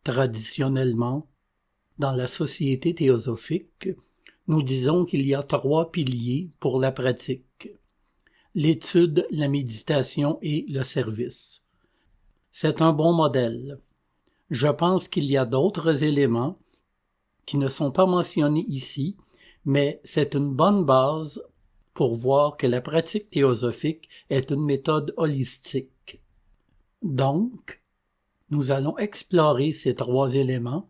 Traditionnellement, dans la société théosophique, nous disons qu'il y a 3 piliers pour la pratique: l'étude, la méditation et le service. C'est un bon modèle. Je pense qu'il y a d'autres éléments qui ne sont pas mentionnés ici, mais c'est une bonne base pour voir que la pratique théosophique est une méthode holistique. Donc, nous allons explorer ces 3 éléments,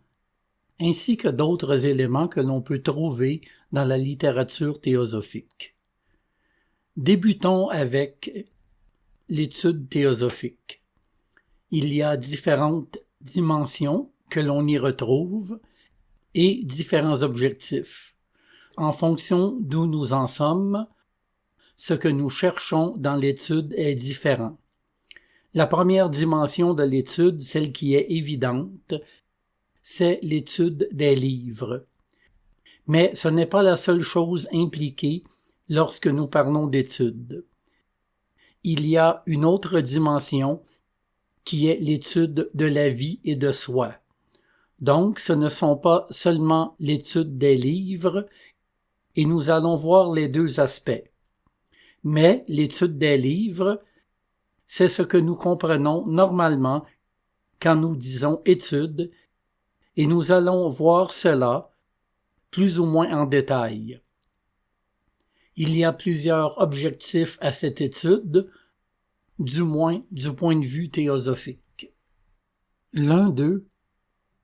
ainsi que d'autres éléments que l'on peut trouver dans la littérature théosophique. Débutons avec l'étude théosophique. Il y a différentes dimensions que l'on y retrouve et différents objectifs. En fonction d'où nous en sommes, ce que nous cherchons dans l'étude est différent. La première dimension de l'étude, celle qui est évidente, c'est l'étude des livres. Mais ce n'est pas la seule chose impliquée lorsque nous parlons d'étude. Il y a une autre dimension qui est l'étude de la vie et de soi. Donc, ce ne sont pas seulement l'étude des livres, et nous allons voir les 2 aspects. Mais l'étude des livres, c'est ce que nous comprenons normalement quand nous disons étude, et nous allons voir cela plus ou moins en détail. Il y a plusieurs objectifs à cette étude, du moins du point de vue théosophique. L'un d'eux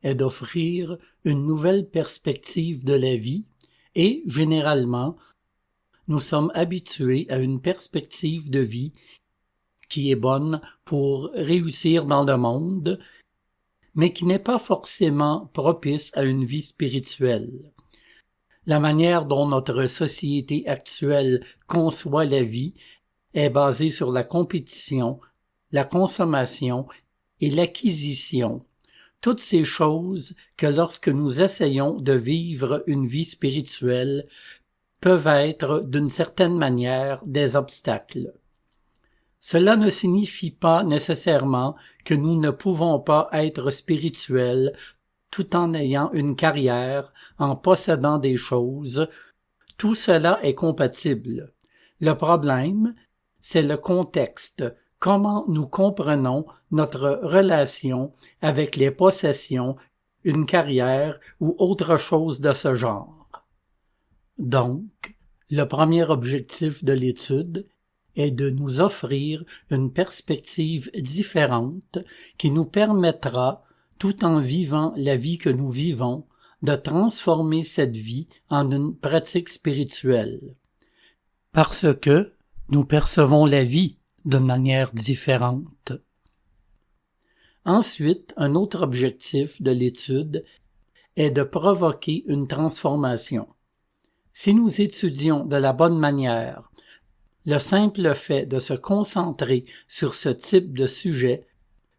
est d'offrir une nouvelle perspective de la vie et, généralement, nous sommes habitués à une perspective de vie qui est bonne pour réussir dans le monde, mais qui n'est pas forcément propice à une vie spirituelle. La manière dont notre société actuelle conçoit la vie est basée sur la compétition, la consommation et l'acquisition. Toutes ces choses que lorsque nous essayons de vivre une vie spirituelle peuvent être d'une certaine manière des obstacles. Cela ne signifie pas nécessairement que nous ne pouvons pas être spirituels tout en ayant une carrière, en possédant des choses. Tout cela est compatible. Le problème, c'est le contexte, comment nous comprenons notre relation avec les possessions, une carrière ou autre chose de ce genre. Donc, le premier objectif de l'étude est de nous offrir une perspective différente qui nous permettra, tout en vivant la vie que nous vivons, de transformer cette vie en une pratique spirituelle. Parce que nous percevons la vie de manière différente. Ensuite, un autre objectif de l'étude est de provoquer une transformation. Si nous étudions de la bonne manière, le simple fait de se concentrer sur ce type de sujet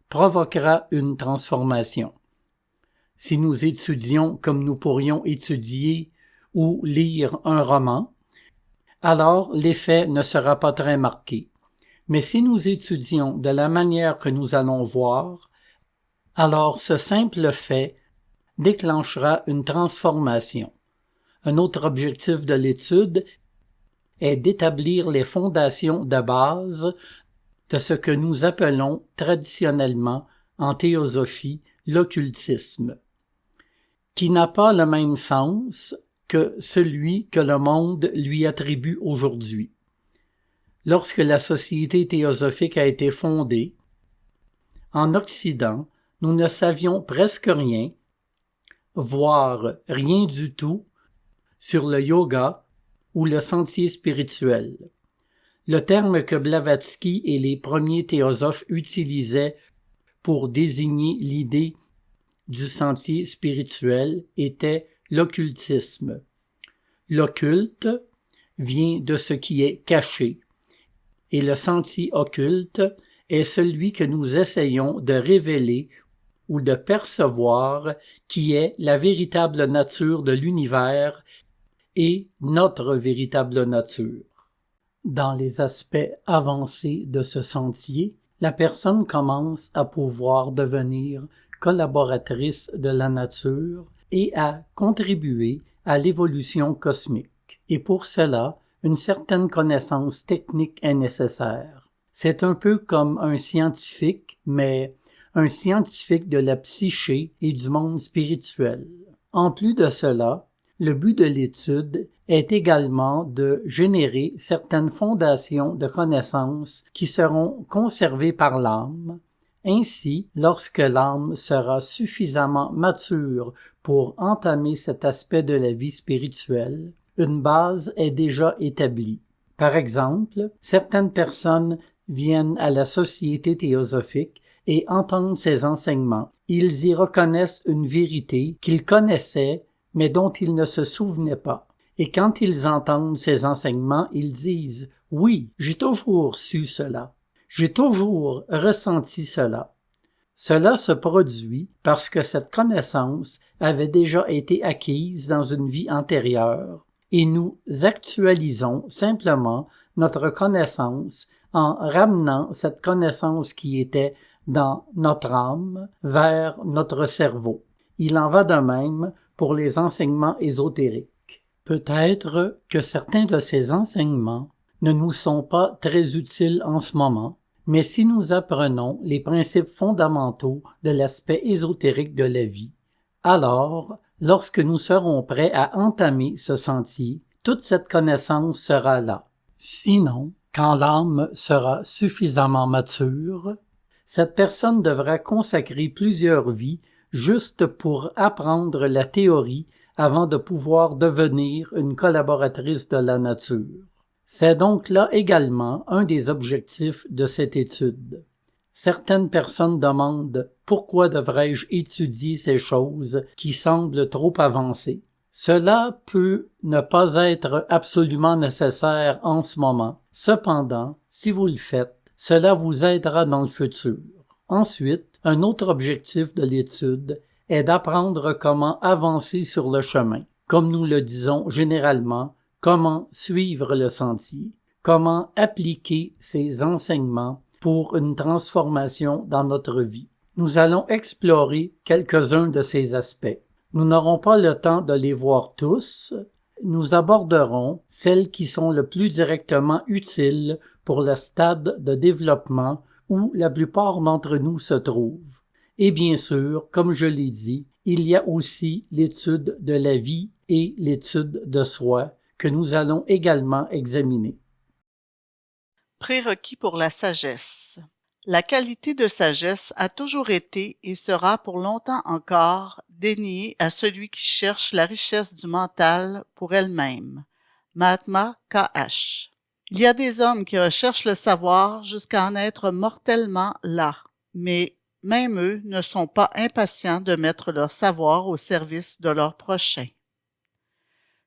provoquera une transformation. Si nous étudions comme nous pourrions étudier ou lire un roman, alors l'effet ne sera pas très marqué. Mais si nous étudions de la manière que nous allons voir, alors ce simple fait déclenchera une transformation. Un autre objectif de l'étude est d'établir les fondations de base de ce que nous appelons traditionnellement en théosophie l'occultisme, qui n'a pas le même sens que celui que le monde lui attribue aujourd'hui. Lorsque la société théosophique a été fondée, en Occident, nous ne savions presque rien, voire rien du tout, sur le yoga ou le sentier spirituel. Le terme que Blavatsky et les premiers théosophes utilisaient pour désigner l'idée du sentier spirituel était l'occultisme. L'occulte vient de ce qui est caché, et le sentier occulte est celui que nous essayons de révéler ou de percevoir, qui est la véritable nature de l'univers et notre véritable nature. Dans les aspects avancés de ce sentier, la personne commence à pouvoir devenir collaboratrice de la nature et à contribuer à l'évolution cosmique. Et pour cela, une certaine connaissance technique est nécessaire. C'est un peu comme un scientifique, mais un scientifique de la psyché et du monde spirituel. En plus de cela, le but de l'étude est également de générer certaines fondations de connaissances qui seront conservées par l'âme. Ainsi, lorsque l'âme sera suffisamment mature pour entamer cet aspect de la vie spirituelle, une base est déjà établie. Par exemple, certaines personnes viennent à la Société théosophique et entendent ces enseignements. Ils y reconnaissent une vérité qu'ils connaissaient, mais dont ils ne se souvenaient pas. Et quand ils entendent ces enseignements, ils disent « Oui, j'ai toujours su cela. J'ai toujours ressenti cela. » Cela se produit parce que cette connaissance avait déjà été acquise dans une vie antérieure et nous actualisons simplement notre connaissance en ramenant cette connaissance qui était dans notre âme vers notre cerveau. Il en va de même pour les enseignements ésotériques. Peut-être que certains de ces enseignements ne nous sont pas très utiles en ce moment, mais si nous apprenons les principes fondamentaux de l'aspect ésotérique de la vie, alors, lorsque nous serons prêts à entamer ce sentier, toute cette connaissance sera là. Sinon, quand l'âme sera suffisamment mature, cette personne devra consacrer plusieurs vies juste pour apprendre la théorie avant de pouvoir devenir une collaboratrice de la nature. C'est donc là également un des objectifs de cette étude. Certaines personnes demandent « Pourquoi devrais-je étudier ces choses qui semblent trop avancées ?» Cela peut ne pas être absolument nécessaire en ce moment. Cependant, si vous le faites, cela vous aidera dans le futur. Ensuite, un autre objectif de l'étude est d'apprendre comment avancer sur le chemin. Comme nous le disons généralement, comment suivre le sentier, comment appliquer ces enseignements pour une transformation dans notre vie. Nous allons explorer quelques-uns de ces aspects. Nous n'aurons pas le temps de les voir tous. Nous aborderons celles qui sont le plus directement utiles pour le stade de développement où la plupart d'entre nous se trouvent. Et bien sûr, comme je l'ai dit, il y a aussi l'étude de la vie et l'étude de soi que nous allons également examiner. Prérequis pour la sagesse. La qualité de sagesse a toujours été et sera pour longtemps encore déniée à celui qui cherche la richesse du mental pour elle-même. Mahatma K.H. Il y a des hommes qui recherchent le savoir jusqu'à en être mortellement las, mais même eux ne sont pas impatients de mettre leur savoir au service de leur prochain.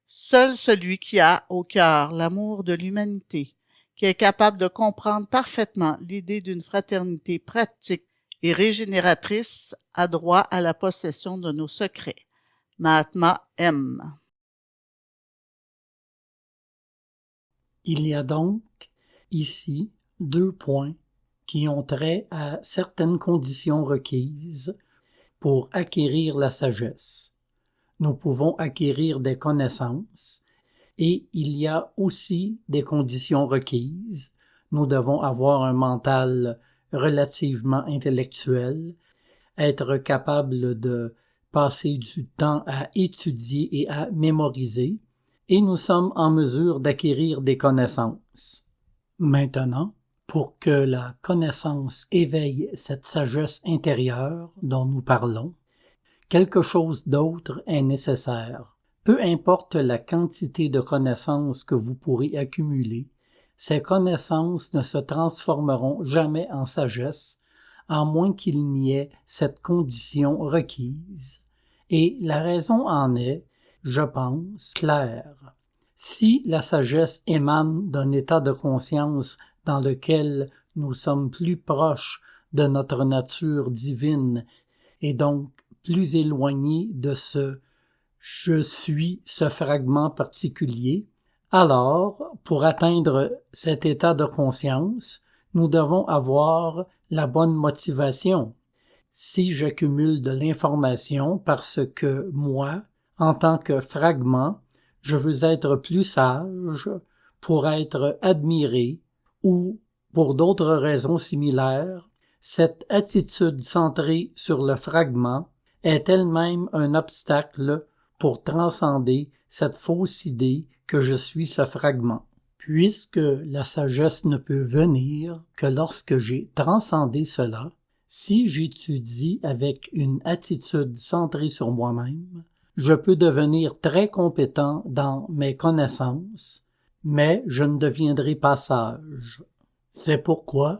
Seul celui qui a au cœur l'amour de l'humanité, qui est capable de comprendre parfaitement l'idée d'une fraternité pratique et régénératrice, a droit à la possession de nos secrets. Mahatma M. Il y a donc ici 2 points qui ont trait à certaines conditions requises pour acquérir la sagesse. Nous pouvons acquérir des connaissances et il y a aussi des conditions requises. Nous devons avoir un mental relativement intellectuel, être capable de passer du temps à étudier et à mémoriser, et nous sommes en mesure d'acquérir des connaissances. Maintenant, pour que la connaissance éveille cette sagesse intérieure dont nous parlons, quelque chose d'autre est nécessaire. Peu importe la quantité de connaissances que vous pourrez accumuler, ces connaissances ne se transformeront jamais en sagesse, à moins qu'il n'y ait cette condition requise. Et la raison en est, je pense, claire. Si la sagesse émane d'un état de conscience dans lequel nous sommes plus proches de notre nature divine et donc plus éloignés de ce « je suis » ce fragment particulier, alors, pour atteindre cet état de conscience, nous devons avoir la bonne motivation. Si j'accumule de l'information parce que moi, en tant que fragment, je veux être plus sage pour être admiré ou pour d'autres raisons similaires, cette attitude centrée sur le fragment est elle-même un obstacle pour transcender cette fausse idée que je suis ce fragment. Puisque la sagesse ne peut venir que lorsque j'ai transcendé cela, si j'étudie avec une attitude centrée sur moi-même, je peux devenir très compétent dans mes connaissances, mais je ne deviendrai pas sage. C'est pourquoi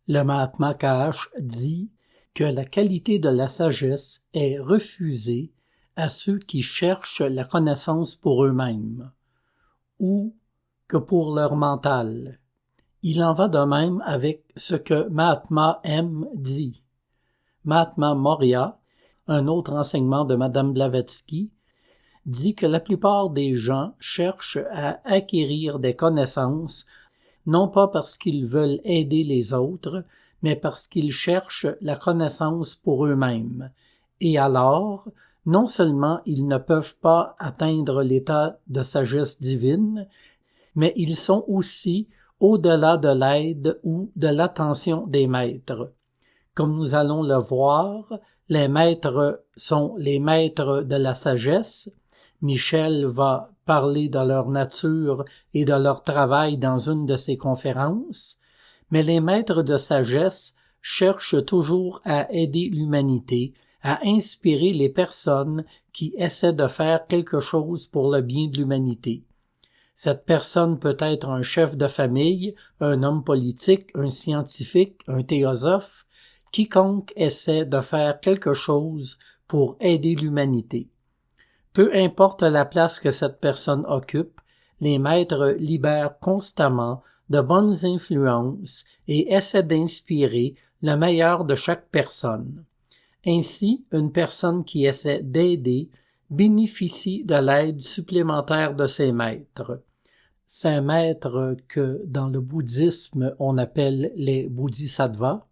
le Mahatma Kash dit que la qualité de la sagesse est refusée à ceux qui cherchent la connaissance pour eux-mêmes, ou que pour leur mental. Il en va de même avec ce que Mahatma M dit. Mahatma Maurya, un autre enseignement de Madame Blavatsky, dit que la plupart des gens cherchent à acquérir des connaissances, non pas parce qu'ils veulent aider les autres, mais parce qu'ils cherchent la connaissance pour eux-mêmes. Et alors, non seulement ils ne peuvent pas atteindre l'état de sagesse divine, mais ils sont aussi au-delà de l'aide ou de l'attention des maîtres. Comme nous allons le voir, les maîtres sont les maîtres de la sagesse. Michel va parler de leur nature et de leur travail dans une de ses conférences, mais les maîtres de sagesse cherchent toujours à aider l'humanité, à inspirer les personnes qui essaient de faire quelque chose pour le bien de l'humanité. Cette personne peut être un chef de famille, un homme politique, un scientifique, un théosophe, quiconque essaie de faire quelque chose pour aider l'humanité. Peu importe la place que cette personne occupe, les maîtres libèrent constamment de bonnes influences et essaient d'inspirer le meilleur de chaque personne. Ainsi, une personne qui essaie d'aider bénéficie de l'aide supplémentaire de ses maîtres. Ces maîtres que dans le bouddhisme on appelle les bodhisattvas.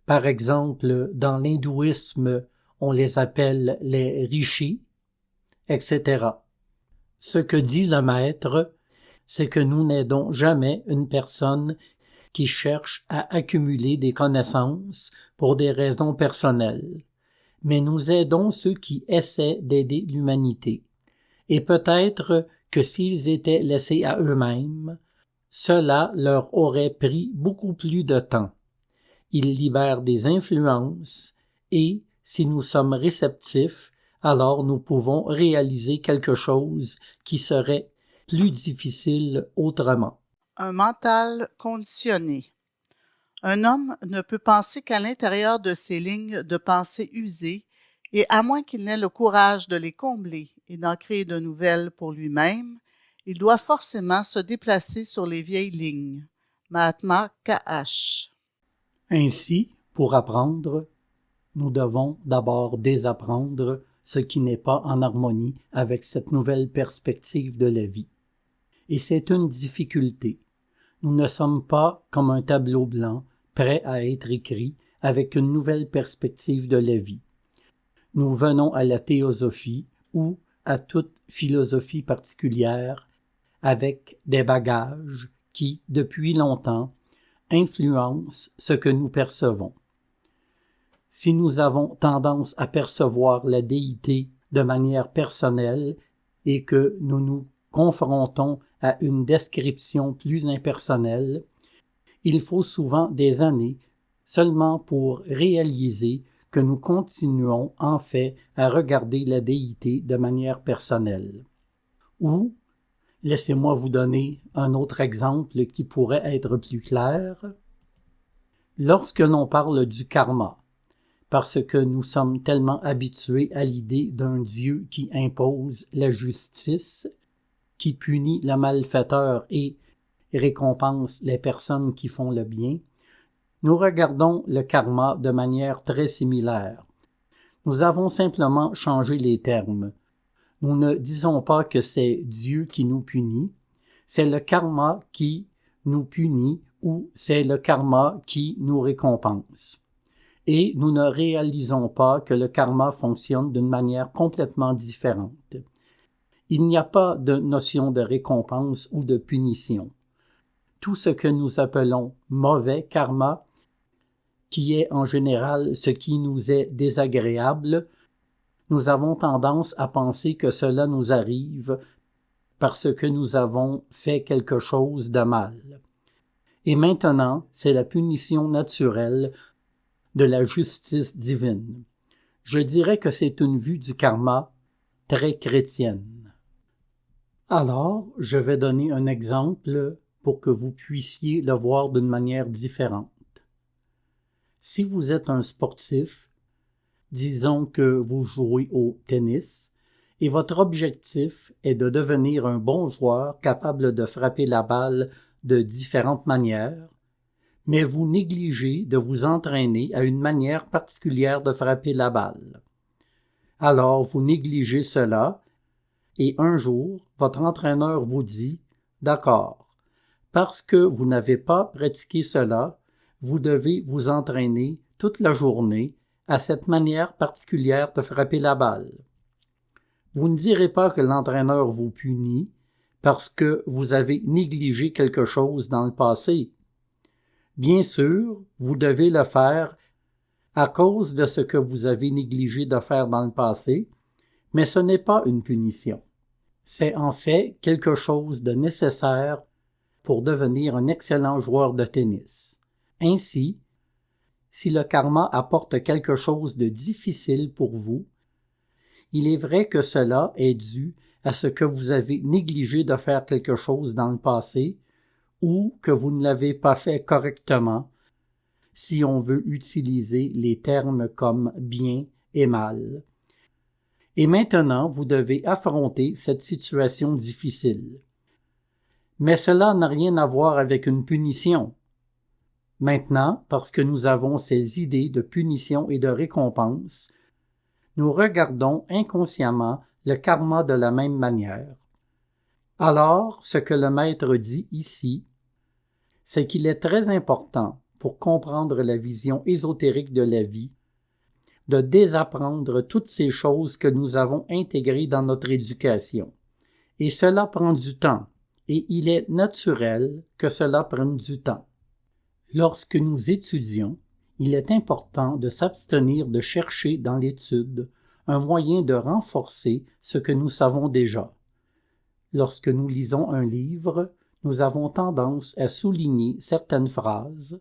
Par exemple, dans l'hindouisme, on les appelle les rishis, etc. Ce que dit le maître, c'est que nous n'aidons jamais une personne qui cherche à accumuler des connaissances pour des raisons personnelles, mais nous aidons ceux qui essaient d'aider l'humanité. Et peut-être que s'ils étaient laissés à eux-mêmes, cela leur aurait pris beaucoup plus de temps. Ils libèrent des influences et, si nous sommes réceptifs, alors nous pouvons réaliser quelque chose qui serait plus difficile autrement. Un mental conditionné. Un homme ne peut penser qu'à l'intérieur de ses lignes de pensée usées, et à moins qu'il n'ait le courage de les combler et d'en créer de nouvelles pour lui-même, il doit forcément se déplacer sur les vieilles lignes. Mahatma Kash. Ainsi, pour apprendre, nous devons d'abord désapprendre ce qui n'est pas en harmonie avec cette nouvelle perspective de la vie. Et c'est une difficulté. Nous ne sommes pas comme un tableau blanc, prêt à être écrit avec une nouvelle perspective de la vie. Nous venons à la théosophie ou à toute philosophie particulière avec des bagages qui, depuis longtemps, influencent ce que nous percevons. Si nous avons tendance à percevoir la déité de manière personnelle et que nous nous confrontons à une description plus impersonnelle, il faut souvent des années seulement pour réaliser que nous continuons en fait à regarder la déité de manière personnelle. Ou, laissez-moi vous donner un autre exemple qui pourrait être plus clair. Lorsque l'on parle du karma, parce que nous sommes tellement habitués à l'idée d'un Dieu qui impose la justice, qui punit le malfaiteur et récompense les personnes qui font le bien, nous regardons le karma de manière très similaire. Nous avons simplement changé les termes. Nous ne disons pas que c'est Dieu qui nous punit, c'est le karma qui nous punit ou c'est le karma qui nous récompense. et nous ne réalisons pas que le karma fonctionne d'une manière complètement différente. Il n'y a pas de notion de récompense ou de punition. Tout ce que nous appelons mauvais karma, qui est en général ce qui nous est désagréable, nous avons tendance à penser que cela nous arrive parce que nous avons fait quelque chose de mal. Et maintenant, c'est la punition naturelle de la justice divine. Je dirais que c'est une vue du karma très chrétienne. Alors, je vais donner un exemple pour que vous puissiez le voir d'une manière différente. Si vous êtes un sportif, disons que vous jouez au tennis, et votre objectif est de devenir un bon joueur capable de frapper la balle de différentes manières, mais vous négligez de vous entraîner à une manière particulière de frapper la balle. Alors vous négligez cela, et un jour, votre entraîneur vous dit « D'accord, parce que vous n'avez pas pratiqué cela, vous devez vous entraîner toute la journée à cette manière particulière de frapper la balle. » Vous ne direz pas que l'entraîneur vous punit parce que vous avez négligé quelque chose dans le passé. Bien sûr, vous devez le faire à cause de ce que vous avez négligé de faire dans le passé, mais ce n'est pas une punition. C'est en fait quelque chose de nécessaire pour devenir un excellent joueur de tennis. Ainsi, si le karma apporte quelque chose de difficile pour vous, il est vrai que cela est dû à ce que vous avez négligé de faire quelque chose dans le passé ou que vous ne l'avez pas fait correctement, si on veut utiliser les termes comme bien et mal. Et maintenant, vous devez affronter cette situation difficile. Mais cela n'a rien à voir avec une punition. Maintenant, parce que nous avons ces idées de punition et de récompense, nous regardons inconsciemment le karma de la même manière. Alors, ce que le maître dit ici, c'est qu'il est très important, pour comprendre la vision ésotérique de la vie, de désapprendre toutes ces choses que nous avons intégrées dans notre éducation. Et cela prend du temps, et il est naturel que cela prenne du temps. Lorsque nous étudions, il est important de s'abstenir de chercher dans l'étude un moyen de renforcer ce que nous savons déjà. Lorsque nous lisons un livre, nous avons tendance à souligner certaines phrases.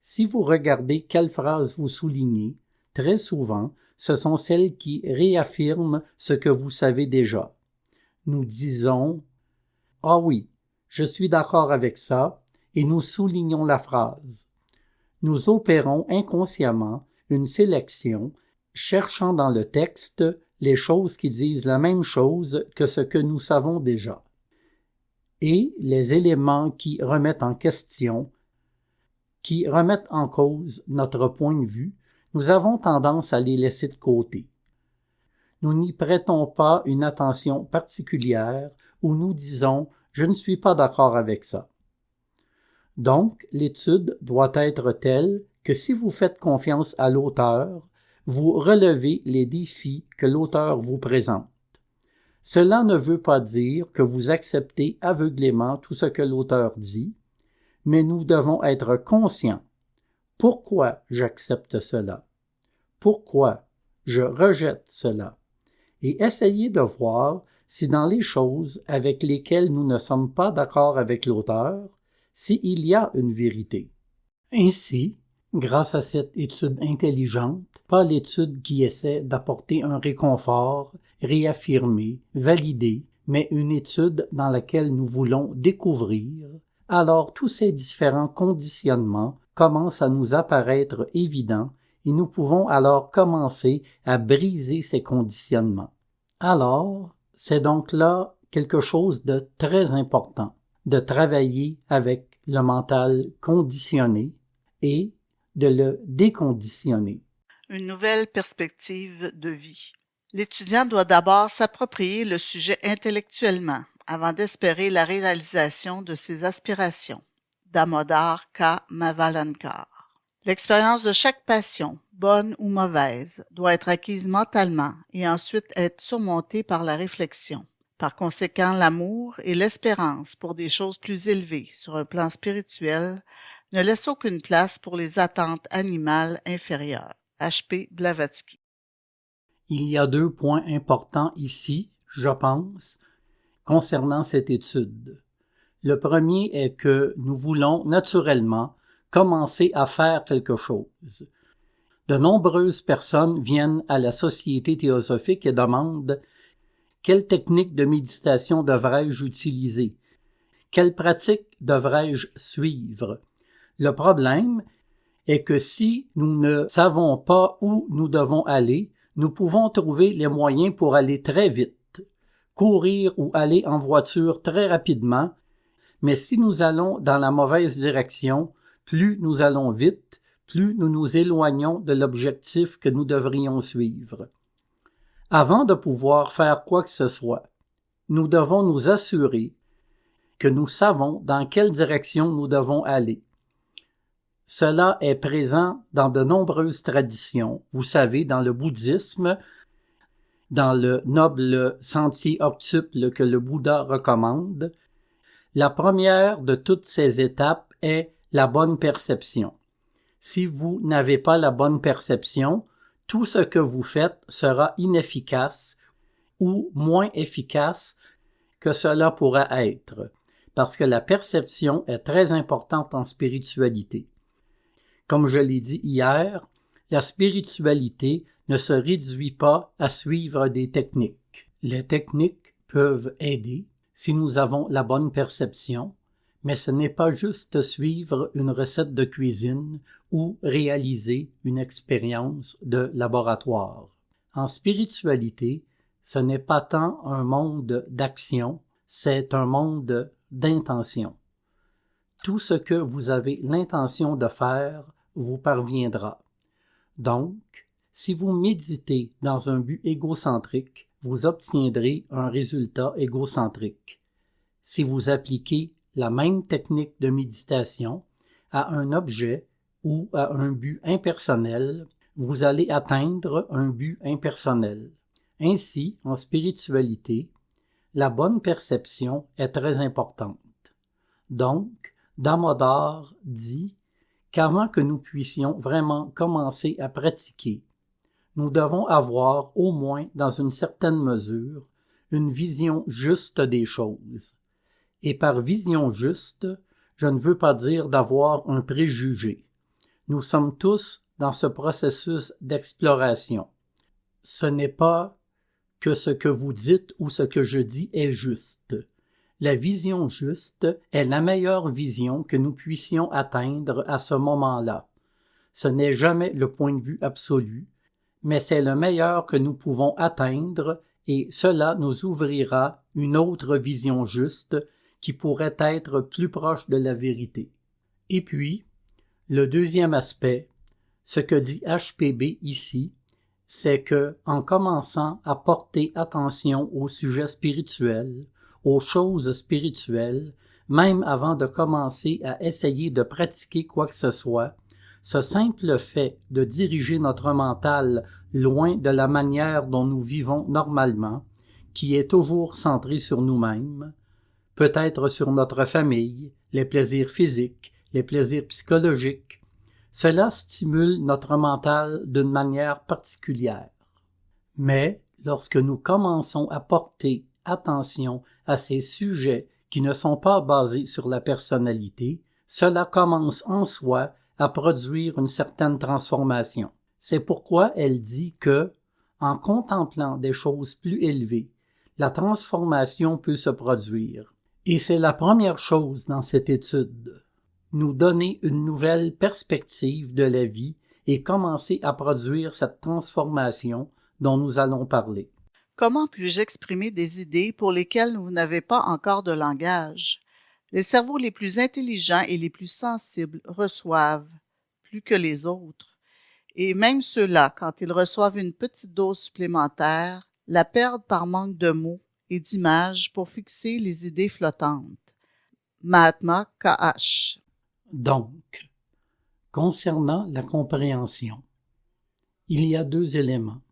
Si vous regardez quelles phrases vous soulignez, très souvent, ce sont celles qui réaffirment ce que vous savez déjà. Nous disons « Ah oui, je suis d'accord avec ça » et nous soulignons la phrase. Nous opérons inconsciemment une sélection, cherchant dans le texte les choses qui disent la même chose que ce que nous savons déjà. Et les éléments qui remettent en question, qui remettent en cause notre point de vue, nous avons tendance à les laisser de côté. Nous n'y prêtons pas une attention particulière ou nous disons « je ne suis pas d'accord avec ça ». Donc, l'étude doit être telle que si vous faites confiance à l'auteur, vous relevez les défis que l'auteur vous présente. Cela ne veut pas dire que vous acceptez aveuglément tout ce que l'auteur dit, mais nous devons être conscients. Pourquoi j'accepte cela? Pourquoi je rejette cela? Et essayer de voir si dans les choses avec lesquelles nous ne sommes pas d'accord avec l'auteur, s'il y a une vérité. Ainsi, grâce à cette étude intelligente, pas l'étude qui essaie d'apporter un réconfort, réaffirmer, valider, mais une étude dans laquelle nous voulons découvrir, alors tous ces différents conditionnements commencent à nous apparaître évidents et nous pouvons alors commencer à briser ces conditionnements. Alors, c'est donc là quelque chose de très important, de travailler avec le mental conditionné et de le déconditionner. Une nouvelle perspective de vie. L'étudiant doit d'abord s'approprier le sujet intellectuellement avant d'espérer la réalisation de ses aspirations. Damodar K. Mavalankar. L'expérience de chaque passion, bonne ou mauvaise, doit être acquise mentalement et ensuite être surmontée par la réflexion. Par conséquent, l'amour et l'espérance pour des choses plus élevées sur un plan spirituel ne laissent aucune place pour les attentes animales inférieures. H.P. Blavatsky. Il y a 2 points importants ici, je pense, concernant cette étude. Le premier est que nous voulons naturellement commencer à faire quelque chose. De nombreuses personnes viennent à la Société théosophique et demandent « Quelle technique de méditation devrais-je utiliser? Quelle pratique devrais-je suivre? » Le problème est que si nous ne savons pas où nous devons aller, nous pouvons trouver les moyens pour aller très vite, courir ou aller en voiture très rapidement, mais si nous allons dans la mauvaise direction, plus nous allons vite, plus nous nous éloignons de l'objectif que nous devrions suivre. Avant de pouvoir faire quoi que ce soit, nous devons nous assurer que nous savons dans quelle direction nous devons aller. Cela est présent dans de nombreuses traditions. Vous savez, dans le bouddhisme, dans le noble sentier octuple que le Bouddha recommande, la première de toutes ces étapes est la bonne perception. Si vous n'avez pas la bonne perception, tout ce que vous faites sera inefficace ou moins efficace que cela pourra être, parce que la perception est très importante en spiritualité. Comme je l'ai dit hier, la spiritualité ne se réduit pas à suivre des techniques. Les techniques peuvent aider si nous avons la bonne perception, mais ce n'est pas juste suivre une recette de cuisine ou réaliser une expérience de laboratoire. En spiritualité, ce n'est pas tant un monde d'action, c'est un monde d'intention. Tout ce que vous avez l'intention de faire vous parviendra. Donc, si vous méditez dans un but égocentrique, vous obtiendrez un résultat égocentrique. Si vous appliquez la même technique de méditation à un objet ou à un but impersonnel, vous allez atteindre un but impersonnel. Ainsi, en spiritualité, la bonne perception est très importante. Donc, Damodar dit qu'avant que nous puissions vraiment commencer à pratiquer, nous devons avoir, au moins dans une certaine mesure, une vision juste des choses. Et par vision juste, je ne veux pas dire d'avoir un préjugé. Nous sommes tous dans ce processus d'exploration. Ce n'est pas que ce que vous dites ou ce que je dis est juste. La vision juste est la meilleure vision que nous puissions atteindre à ce moment-là. Ce n'est jamais le point de vue absolu, mais c'est le meilleur que nous pouvons atteindre et cela nous ouvrira une autre vision juste qui pourrait être plus proche de la vérité. Et puis, le deuxième aspect, ce que dit HPB ici, c'est que, en commençant à porter attention aux sujets spirituels, aux choses spirituelles, même avant de commencer à essayer de pratiquer quoi que ce soit, ce simple fait de diriger notre mental loin de la manière dont nous vivons normalement, qui est toujours centré sur nous-mêmes, peut-être sur notre famille, les plaisirs physiques, les plaisirs psychologiques, cela stimule notre mental d'une manière particulière. Mais lorsque nous commençons à porter attention à ces sujets qui ne sont pas basés sur la personnalité, cela commence en soi à produire une certaine transformation. C'est pourquoi elle dit que, en contemplant des choses plus élevées, la transformation peut se produire. Et c'est la première chose dans cette étude. Nous donner une nouvelle perspective de la vie et commencer à produire cette transformation dont nous allons parler. Comment puis-je exprimer des idées pour lesquelles vous n'avez pas encore de langage? Les cerveaux les plus intelligents et les plus sensibles reçoivent plus que les autres, et même ceux-là, quand ils reçoivent une petite dose supplémentaire, la perdent par manque de mots et d'images pour fixer les idées flottantes. Mahatma K.H. Donc, Concernant la compréhension, il y a deux éléments.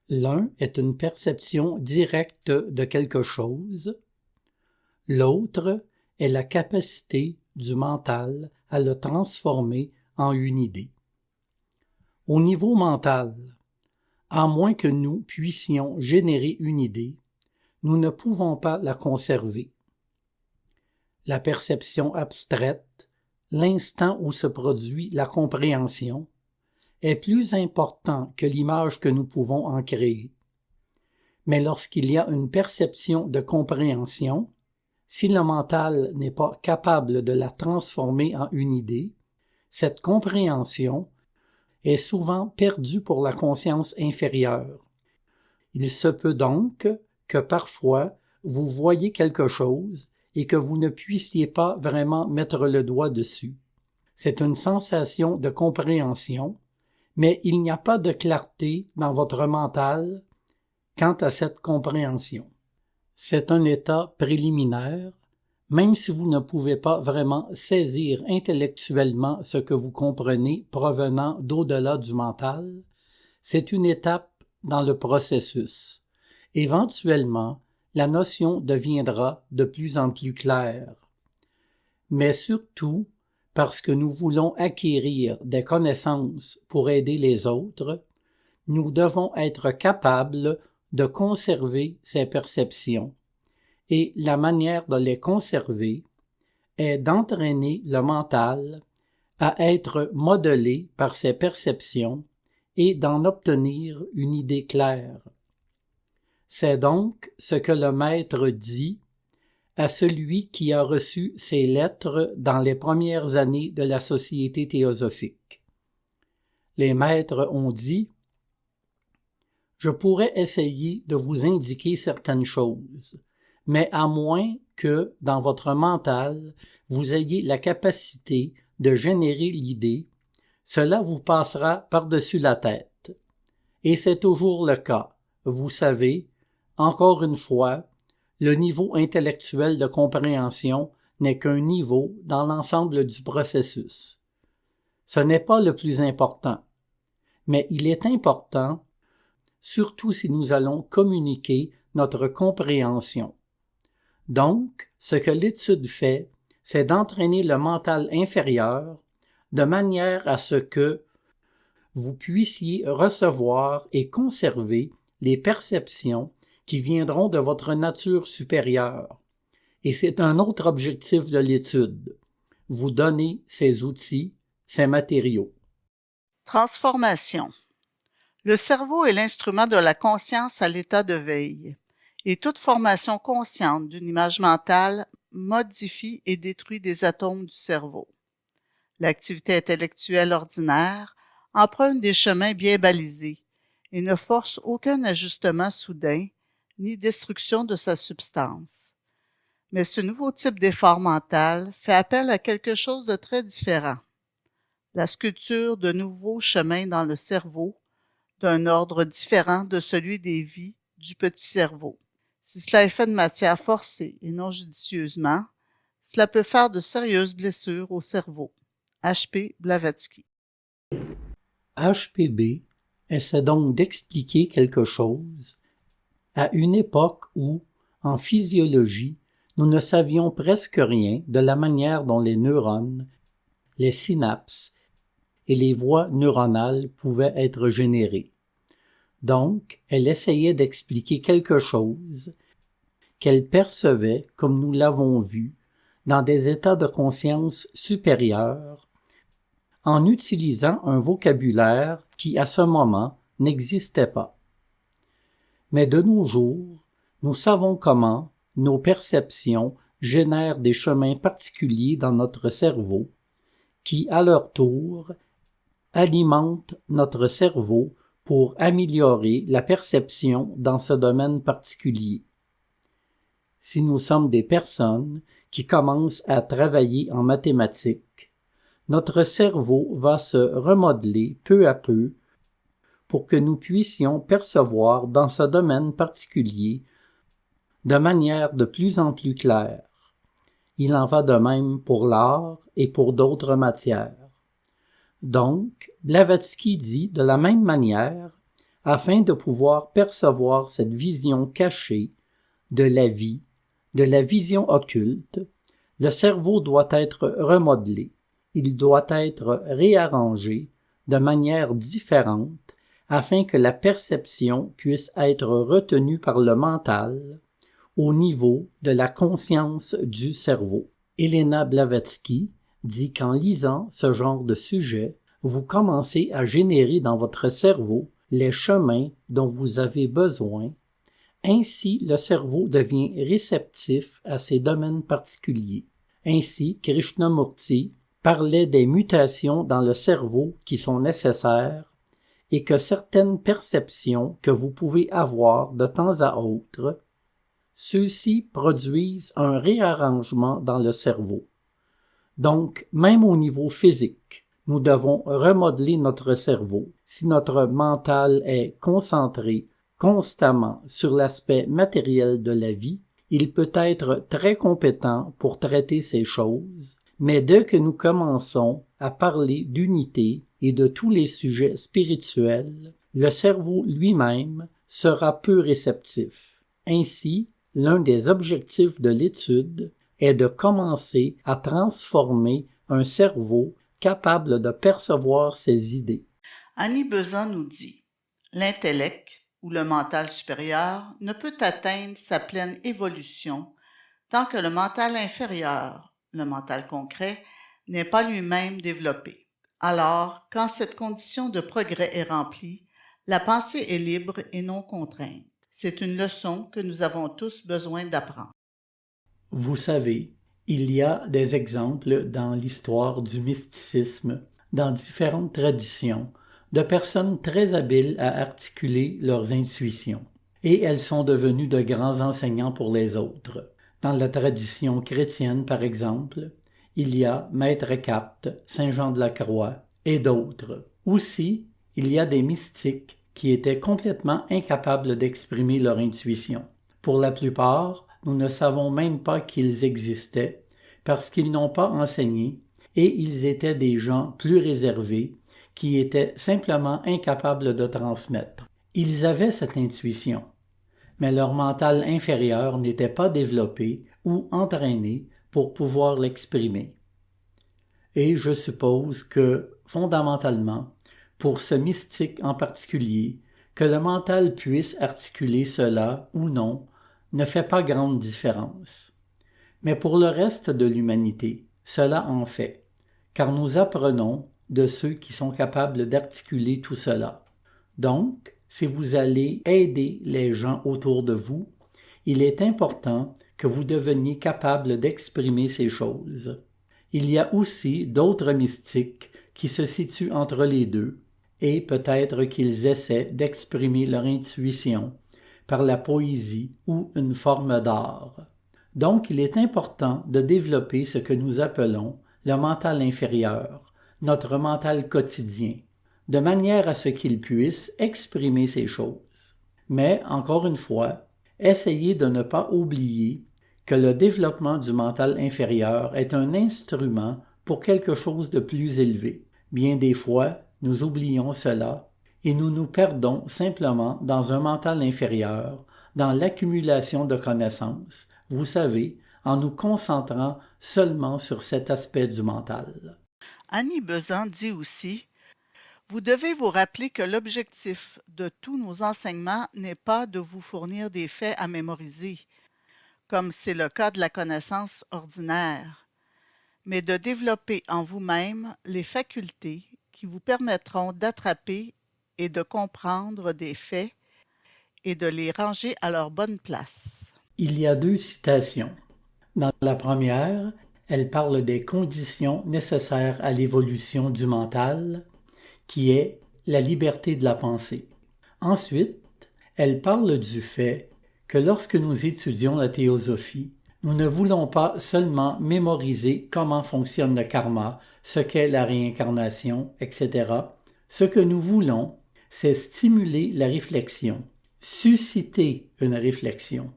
L'un est une perception directe de quelque chose. L'autre est la capacité du mental à le transformer en une idée. Au niveau mental, à moins que nous puissions générer une idée, nous ne pouvons pas la conserver. La perception abstraite, l'instant où se produit la compréhension, est plus important que l'image que nous pouvons en créer. Mais lorsqu'il y a une perception de compréhension, si le mental n'est pas capable de la transformer en une idée, cette compréhension est souvent perdue pour la conscience inférieure. Il se peut donc que parfois vous voyez quelque chose et que vous ne puissiez pas vraiment mettre le doigt dessus. C'est une sensation de compréhension, mais il n'y a pas de clarté dans votre mental quant à cette compréhension. C'est un état préliminaire, même si vous ne pouvez pas vraiment saisir intellectuellement ce que vous comprenez provenant d'au-delà du mental, c'est une étape dans le processus. Éventuellement, la notion deviendra de plus en plus claire. Mais surtout, parce que nous voulons acquérir des connaissances pour aider les autres, nous devons être capables de conserver ces perceptions. Et la manière de les conserver est d'entraîner le mental à être modelé par ces perceptions et d'en obtenir une idée claire. C'est donc ce que le maître dit à celui qui a reçu ces lettres dans les premières années de la Société théosophique. Les maîtres ont dit « Je pourrais essayer de vous indiquer certaines choses, mais à moins que, dans votre mental, vous ayez la capacité de générer l'idée, cela vous passera par-dessus la tête. Et c'est toujours le cas. Vous savez, encore une fois, le niveau intellectuel de compréhension n'est qu'un niveau dans l'ensemble du processus. Ce n'est pas le plus important, mais il est important, surtout si nous allons communiquer notre compréhension. Donc, ce que l'étude fait, c'est d'entraîner le mental inférieur de manière à ce que vous puissiez recevoir et conserver les perceptions qui viendront de votre nature supérieure. Et c'est un autre objectif de l'étude, vous donner ces outils, ces matériaux. Transformation. Le cerveau est l'instrument de la conscience à l'état de veille, et toute formation consciente d'une image mentale modifie et détruit des atomes du cerveau. L'activité intellectuelle ordinaire emprunte des chemins bien balisés et ne force aucun ajustement soudain ni destruction de sa substance. Mais ce nouveau type d'effort mental fait appel à quelque chose de très différent. La sculpture de nouveaux chemins dans le cerveau, d'un ordre différent de celui des vies du petit cerveau. Si cela est fait de matière forcée et non judicieusement, cela peut faire de sérieuses blessures au cerveau. H.P. Blavatsky. HPB essaie donc d'expliquer quelque chose à une époque où, en physiologie, nous ne savions presque rien de la manière dont les neurones, les synapses et les voies neuronales pouvaient être générées. Donc, elle essayait d'expliquer quelque chose qu'elle percevait, comme nous l'avons vu, dans des états de conscience supérieurs, en utilisant un vocabulaire qui, à ce moment, n'existait pas. Mais de nos jours, nous savons comment nos perceptions génèrent des chemins particuliers dans notre cerveau qui, à leur tour, alimentent notre cerveau pour améliorer la perception dans ce domaine particulier. Si nous sommes des personnes qui commencent à travailler en mathématiques, notre cerveau va se remodeler peu à peu pour que nous puissions percevoir dans ce domaine particulier de manière de plus en plus claire. Il en va de même pour l'art et pour d'autres matières. Donc, Blavatsky dit de la même manière, afin de pouvoir percevoir cette vision cachée de la vie, de la vision occulte, le cerveau doit être remodelé, il doit être réarrangé de manière différente afin que la perception puisse être retenue par le mental au niveau de la conscience du cerveau. Elena Blavatsky dit qu'en lisant ce genre de sujet, vous commencez à générer dans votre cerveau les chemins dont vous avez besoin. Ainsi, le cerveau devient réceptif à ces domaines particuliers. Ainsi, Krishnamurti parlait des mutations dans le cerveau qui sont nécessaires et que certaines perceptions que vous pouvez avoir de temps à autre, ceux-ci produisent un réarrangement dans le cerveau. Donc, même au niveau physique, nous devons remodeler notre cerveau. Si notre mental est concentré constamment sur l'aspect matériel de la vie, il peut être très compétent pour traiter ces choses, mais dès que nous commençons à parler d'unité et de tous les sujets spirituels, le cerveau lui-même sera peu réceptif. Ainsi, l'un des objectifs de l'étude est de commencer à transformer un cerveau capable de percevoir ses idées. Annie Besant nous dit « L'intellect, ou le mental supérieur, ne peut atteindre sa pleine évolution tant que le mental inférieur, le mental concret, n'est pas lui-même développé. Alors, quand cette condition de progrès est remplie, la pensée est libre et non contrainte. C'est une leçon que nous avons tous besoin d'apprendre. » Vous savez, il y a des exemples dans l'histoire du mysticisme, dans différentes traditions, de personnes très habiles à articuler leurs intuitions. Et elles sont devenues de grands enseignants pour les autres. Dans la tradition chrétienne, par exemple, il y a Maître Eckhart, Saint Jean de la Croix et d'autres. Aussi, il y a des mystiques qui étaient complètement incapables d'exprimer leur intuition. Pour la plupart, nous ne savons même pas qu'ils existaient parce qu'ils n'ont pas enseigné et ils étaient des gens plus réservés qui étaient simplement incapables de transmettre. Ils avaient cette intuition, mais leur mental inférieur n'était pas développé ou entraîné pour pouvoir l'exprimer. Et je suppose que, fondamentalement, pour ce mystique en particulier, que le mental puisse articuler cela ou non ne fait pas grande différence. Mais pour le reste de l'humanité, cela en fait, car nous apprenons de ceux qui sont capables d'articuler tout cela. Donc, si vous allez aider les gens autour de vous, il est important que vous deveniez capable d'exprimer ces choses. Il y a aussi d'autres mystiques qui se situent entre les deux, et peut-être qu'ils essaient d'exprimer leur intuition par la poésie ou une forme d'art. Donc, il est important de développer ce que nous appelons le mental inférieur, notre mental quotidien, de manière à ce qu'il puisse exprimer ces choses. Mais, encore une fois, essayez de ne pas oublier que le développement du mental inférieur est un instrument pour quelque chose de plus élevé. Bien des fois, nous oublions cela et nous nous perdons simplement dans un mental inférieur, dans l'accumulation de connaissances, vous savez, en nous concentrant seulement sur cet aspect du mental. Annie Besant dit aussi « Vous devez vous rappeler que l'objectif de tous nos enseignements n'est pas de vous fournir des faits à mémoriser, comme c'est le cas de la connaissance ordinaire, mais de développer en vous-même les facultés qui vous permettront d'attraper et de comprendre des faits et de les ranger à leur bonne place. » Il y a 2 citations. Dans la première, elle parle des conditions nécessaires à l'évolution du mental, qui est la liberté de la pensée. Ensuite, elle parle du fait que lorsque nous étudions la théosophie, nous ne voulons pas seulement mémoriser comment fonctionne le karma, ce qu'est la réincarnation, etc. Ce que nous voulons, c'est stimuler la réflexion, susciter une réflexion.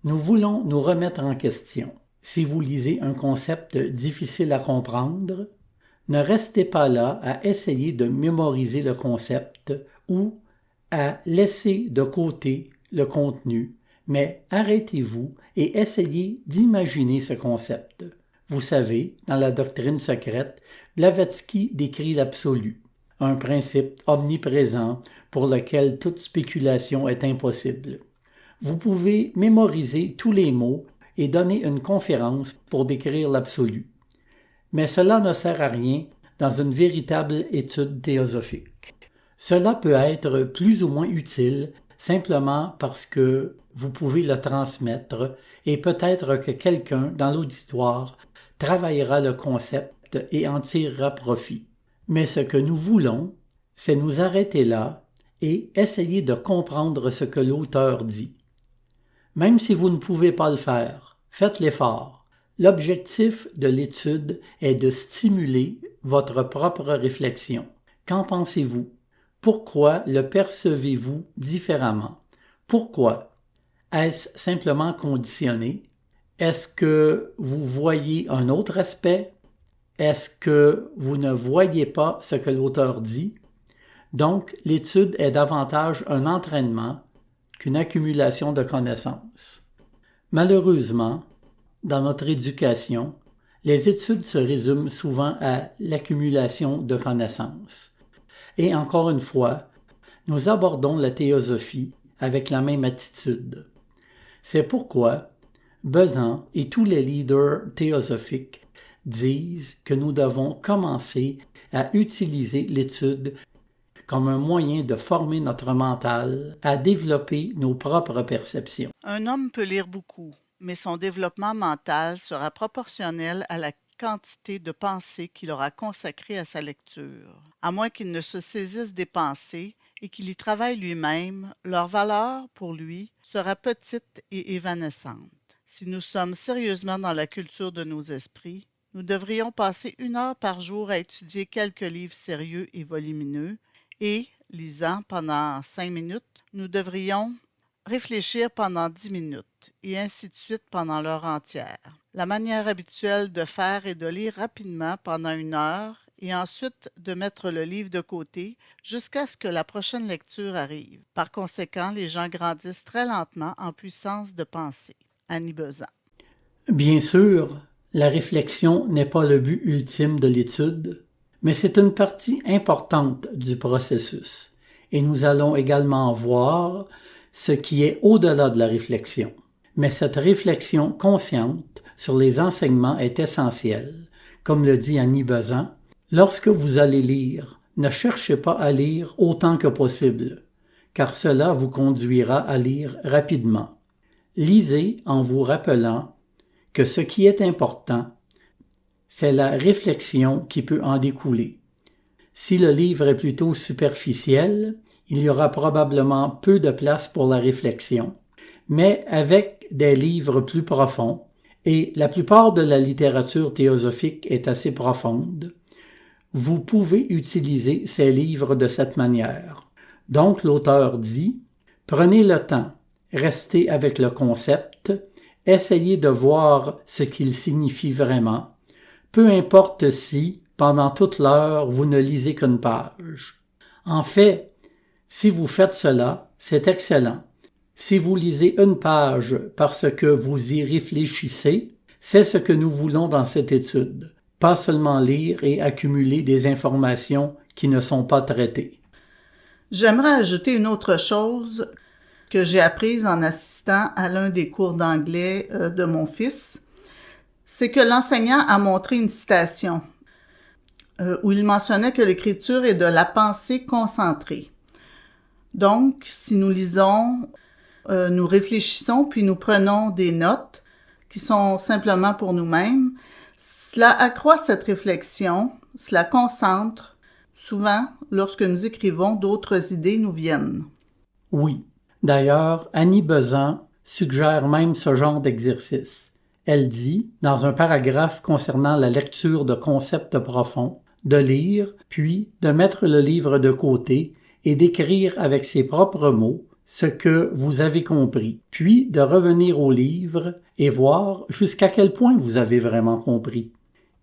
Nous voulons nous remettre en question. Si vous lisez un concept difficile à comprendre, Ne restez pas là à essayer de mémoriser le concept ou à laisser de côté le contenu, mais arrêtez-vous et essayez d'imaginer ce concept. Vous savez, dans la doctrine secrète, Blavatsky décrit l'absolu, un principe omniprésent pour lequel toute spéculation est impossible. Vous pouvez mémoriser tous les mots et donner une conférence pour décrire l'absolu. Mais cela ne sert à rien dans une véritable étude théosophique. Cela peut être plus ou moins utile simplement parce que vous pouvez le transmettre et peut-être que quelqu'un dans l'auditoire travaillera le concept et en tirera profit. Mais ce que nous voulons, c'est nous arrêter là et essayer de comprendre ce que l'auteur dit. Même si vous ne pouvez pas le faire, faites l'effort. L'objectif de l'étude est de stimuler votre propre réflexion. Qu'en pensez-vous? Pourquoi le percevez-vous différemment? Pourquoi? Est-ce simplement conditionné? Est-ce que vous voyez un autre aspect? Est-ce que vous ne voyez pas ce que l'auteur dit? Donc, l'étude est davantage un entraînement qu'une accumulation de connaissances. Malheureusement, dans notre éducation, les études se résument souvent à l'accumulation de connaissances. Et encore une fois, nous abordons la théosophie avec la même attitude. C'est pourquoi Bezan et tous les leaders théosophiques disent que nous devons commencer à utiliser l'étude comme un moyen de former notre mental, à développer nos propres perceptions. Un homme peut lire beaucoup, mais son développement mental sera proportionnel à la quantité de pensées qu'il aura consacrées à sa lecture. À moins qu'il ne se saisisse des pensées et qu'il y travaille lui-même, leur valeur, pour lui, sera petite et évanescente. Si nous sommes sérieusement dans la culture de nos esprits, nous devrions passer 1 heure par jour à étudier quelques livres sérieux et volumineux, et, lisant pendant 5 minutes, nous devrions réfléchir pendant 10 minutes, et ainsi de suite pendant l'heure entière. La manière habituelle de faire est de lire rapidement pendant 1 heure, et ensuite de mettre le livre de côté jusqu'à ce que la prochaine lecture arrive. Par conséquent, les gens grandissent très lentement en puissance de pensée. Annie Bezan. Bien sûr, la réflexion n'est pas le but ultime de l'étude, mais c'est une partie importante du processus, et nous allons également voir ce qui est au-delà de la réflexion. Mais cette réflexion consciente sur les enseignements est essentielle. Comme le dit Annie Bezan, lorsque vous allez lire, ne cherchez pas à lire autant que possible, car cela vous conduira à lire rapidement. Lisez en vous rappelant que ce qui est important, c'est la réflexion qui peut en découler. Si le livre est plutôt superficiel, il y aura probablement peu de place pour la réflexion, mais avec des livres plus profonds, et la plupart de la littérature théosophique est assez profonde, vous pouvez utiliser ces livres de cette manière. Donc l'auteur dit, prenez le temps, restez avec le concept, essayez de voir ce qu'il signifie vraiment, peu importe si, pendant toute l'heure, vous ne lisez qu'une page. En fait, si vous faites cela, c'est excellent. Si vous lisez une page parce que vous y réfléchissez, c'est ce que nous voulons dans cette étude. Pas seulement lire et accumuler des informations qui ne sont pas traitées. J'aimerais ajouter une autre chose que j'ai apprise en assistant à l'un des cours d'anglais de mon fils. C'est que l'enseignant a montré une citation où il mentionnait que l'écriture est de la pensée concentrée. Donc, si nous lisons, nous réfléchissons, puis nous prenons des notes qui sont simplement pour nous-mêmes, cela accroît cette réflexion, cela concentre. Souvent, lorsque nous écrivons, d'autres idées nous viennent. Oui. D'ailleurs, Annie Bezan suggère même ce genre d'exercice. Elle dit, dans un paragraphe concernant la lecture de concepts profonds, de lire, puis de mettre le livre de côté et d'écrire avec ses propres mots ce que vous avez compris, puis de revenir au livre et voir jusqu'à quel point vous avez vraiment compris.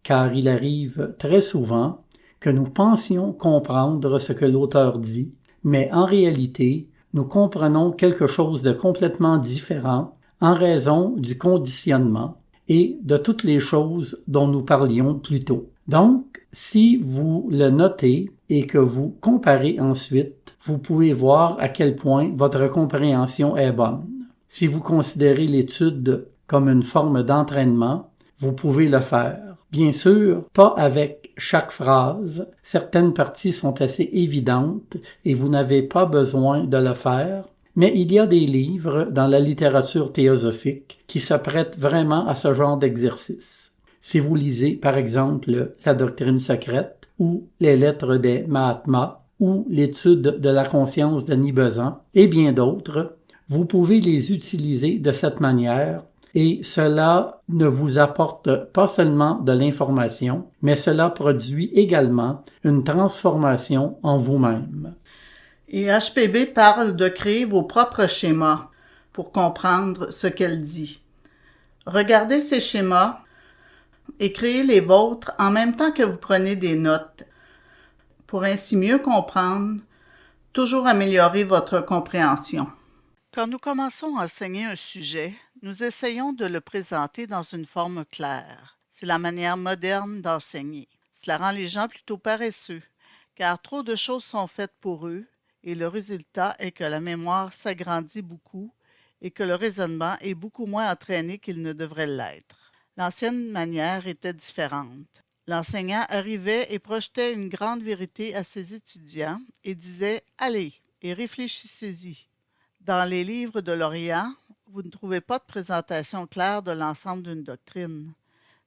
car il arrive très souvent que nous pensions comprendre ce que l'auteur dit, mais en réalité, nous comprenons quelque chose de complètement différent en raison du conditionnement et de toutes les choses dont nous parlions plus tôt. Donc, si vous le notez et que vous comparez ensuite, vous pouvez voir à quel point votre compréhension est bonne. Si vous considérez l'étude comme une forme d'entraînement, vous pouvez le faire. Bien sûr, pas avec chaque phrase. Certaines parties sont assez évidentes et vous n'avez pas besoin de le faire. Mais il y a des livres dans la littérature théosophique qui se prêtent vraiment à ce genre d'exercice. Si vous lisez, par exemple, La doctrine secrète ou Les lettres des Mahatmas ou L'étude de la conscience d'Annie Besant et bien d'autres, vous pouvez les utiliser de cette manière et cela ne vous apporte pas seulement de l'information, mais cela produit également une transformation en vous-même. Et HPB parle de créer vos propres schémas pour comprendre ce qu'elle dit. Regardez ces schémas et créez les vôtres en même temps que vous prenez des notes pour ainsi mieux comprendre, toujours améliorer votre compréhension. Quand nous commençons à enseigner un sujet, nous essayons de le présenter dans une forme claire. C'est la manière moderne d'enseigner. Cela rend les gens plutôt paresseux, car trop de choses sont faites pour eux, et le résultat est que la mémoire s'agrandit beaucoup et que le raisonnement est beaucoup moins entraîné qu'il ne devrait l'être. L'ancienne manière était différente. L'enseignant arrivait et projetait une grande vérité à ses étudiants et disait « Allez, et réfléchissez-y ». Dans les livres de l'Orient, vous ne trouvez pas de présentation claire de l'ensemble d'une doctrine.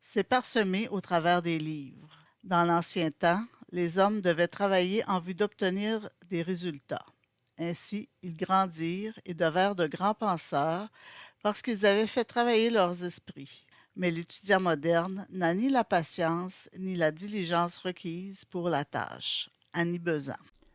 C'est parsemé au travers des livres. Dans l'ancien temps, les hommes devaient travailler en vue d'obtenir des résultats. Ainsi, ils grandirent et devinrent de grands penseurs parce qu'ils avaient fait travailler leurs esprits. Mais l'étudiant moderne n'a ni la patience ni la diligence requise pour la tâche. Annie Besant.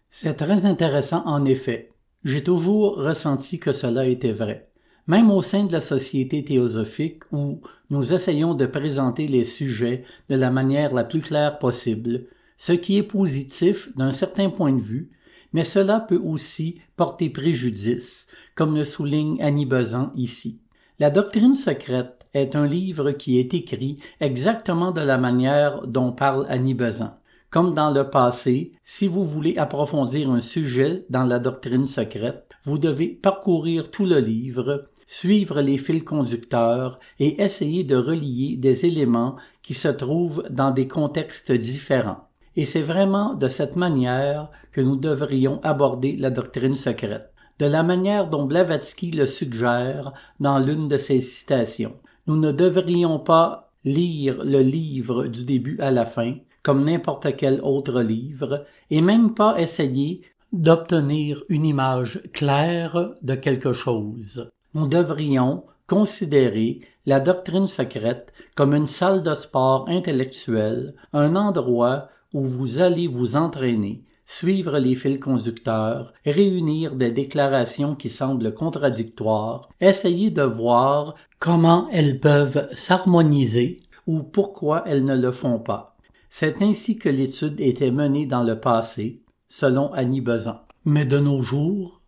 C'est très intéressant en effet. J'ai toujours ressenti que cela était vrai. Même au sein de la société théosophique où nous essayons de présenter les sujets de la manière la plus claire possible, ce qui est positif d'un certain point de vue, mais cela peut aussi porter préjudice, comme le souligne Annie Besant ici. La doctrine secrète est un livre qui est écrit exactement de la manière dont parle Annie Besant. Comme dans le passé, si vous voulez approfondir un sujet dans la doctrine secrète, vous devez parcourir tout le livre, suivre les fils conducteurs et essayer de relier des éléments qui se trouvent dans des contextes différents. Et c'est vraiment de cette manière que nous devrions aborder la doctrine secrète, de la manière dont Blavatsky le suggère dans l'une de ses citations. Nous ne devrions pas lire le livre du début à la fin, comme n'importe quel autre livre, et même pas essayer d'obtenir une image claire de quelque chose. Nous devrions considérer la doctrine secrète comme une salle de sport intellectuelle, un endroit où vous allez vous entraîner, suivre les fils conducteurs, réunir des déclarations qui semblent contradictoires, essayer de voir comment elles peuvent s'harmoniser ou pourquoi elles ne le font pas. C'est ainsi que l'étude était menée dans le passé, selon Annie Besant. Mais de nos jours,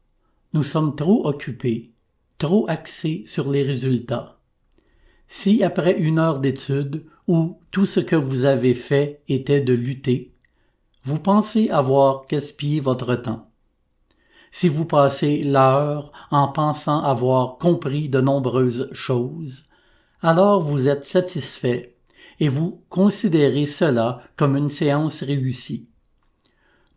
nous sommes trop occupés, trop axés sur les résultats. Si après 1 heure d'étude, où tout ce que vous avez fait était de lutter, vous pensez avoir gaspillé votre temps. Si vous passez l'heure en pensant avoir compris de nombreuses choses, alors vous êtes satisfait et vous considérez cela comme une séance réussie.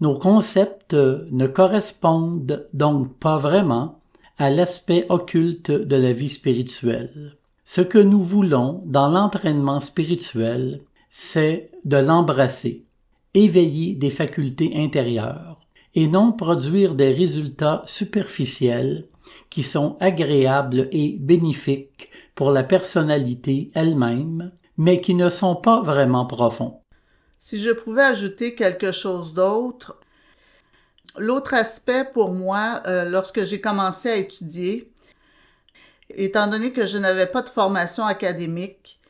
Nos concepts ne correspondent donc pas vraiment à l'aspect occulte de la vie spirituelle. Ce que nous voulons dans l'entraînement spirituel, c'est de l'embrasser, éveiller des facultés intérieures, et non produire des résultats superficiels qui sont agréables et bénéfiques pour la personnalité elle-même, mais qui ne sont pas vraiment profonds. Si je pouvais ajouter quelque chose d'autre, l'autre aspect pour moi, lorsque j'ai commencé à étudier, étant donné que je n'avais pas de formation académique,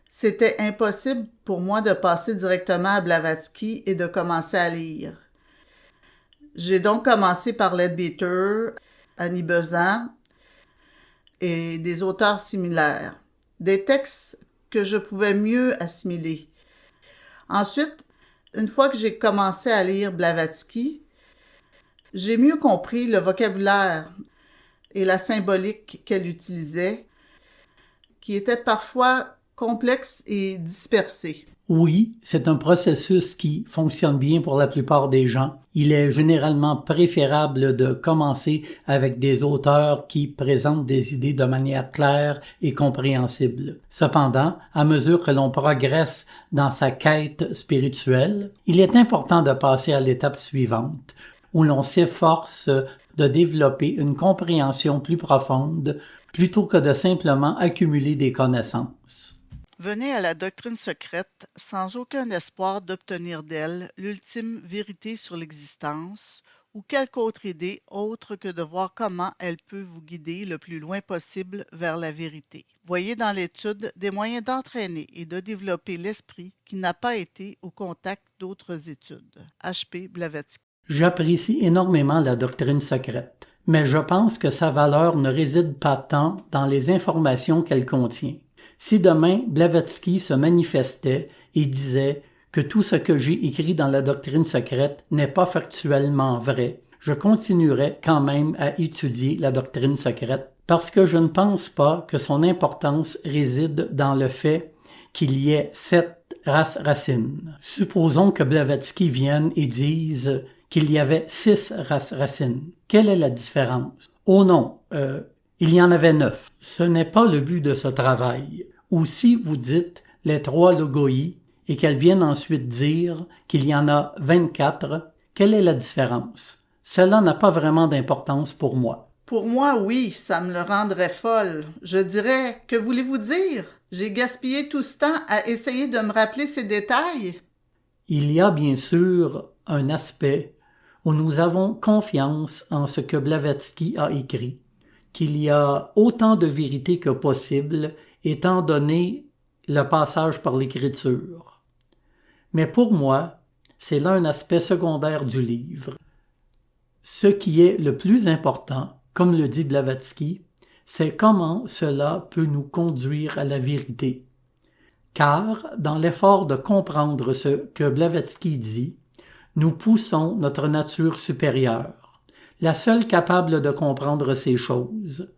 C'était impossible pour moi de passer directement à Blavatsky et de commencer à lire. J'ai donc commencé par Leadbeater, Annie Besant et des auteurs similaires, des textes que je pouvais mieux assimiler. Ensuite, une fois que j'ai commencé à lire Blavatsky, j'ai mieux compris le vocabulaire et la symbolique qu'elle utilisait, qui était parfois complexe et dispersée. Oui, c'est un processus qui fonctionne bien pour la plupart des gens. Il est généralement préférable de commencer avec des auteurs qui présentent des idées de manière claire et compréhensible. Cependant, à mesure que l'on progresse dans sa quête spirituelle, il est important de passer à l'étape suivante, où l'on s'efforce de développer une compréhension plus profonde plutôt que de simplement accumuler des connaissances. Venez à la doctrine secrète sans aucun espoir d'obtenir d'elle l'ultime vérité sur l'existence ou quelque autre idée autre que de voir comment elle peut vous guider le plus loin possible vers la vérité. Voyez dans l'étude des moyens d'entraîner et de développer l'esprit qui n'a pas été au contact d'autres études. H.P. Blavatsky. J'apprécie énormément la doctrine secrète, mais je pense que sa valeur ne réside pas tant dans les informations qu'elle contient. Si demain Blavatsky se manifestait et disait que tout ce que j'ai écrit dans la doctrine secrète n'est pas factuellement vrai, je continuerai quand même à étudier la doctrine secrète parce que je ne pense pas que son importance réside dans le fait qu'il y ait 7 races racines. Supposons que Blavatsky vienne et dise qu'il y avait 6 races racines. Quelle est la différence? Oh non, il y en avait 9. Ce n'est pas le but de ce travail. Ou si vous dites les 3 logoi et qu'elles viennent ensuite dire qu'il y en a 24, quelle est la différence? Cela n'a pas vraiment d'importance pour moi. Pour moi, oui, ça me le rendrait folle. Je dirais, que voulez-vous dire? J'ai gaspillé tout ce temps à essayer de me rappeler ces détails. Il y a bien sûr un aspect où nous avons confiance en ce que Blavatsky a écrit, qu'il y a autant de vérité que possible étant donné le passage par l'écriture. Mais pour moi, c'est là un aspect secondaire du livre. Ce qui est le plus important, comme le dit Blavatsky, c'est comment cela peut nous conduire à la vérité. Car, dans l'effort de comprendre ce que Blavatsky dit, nous poussons notre nature supérieure, la seule capable de comprendre ces choses,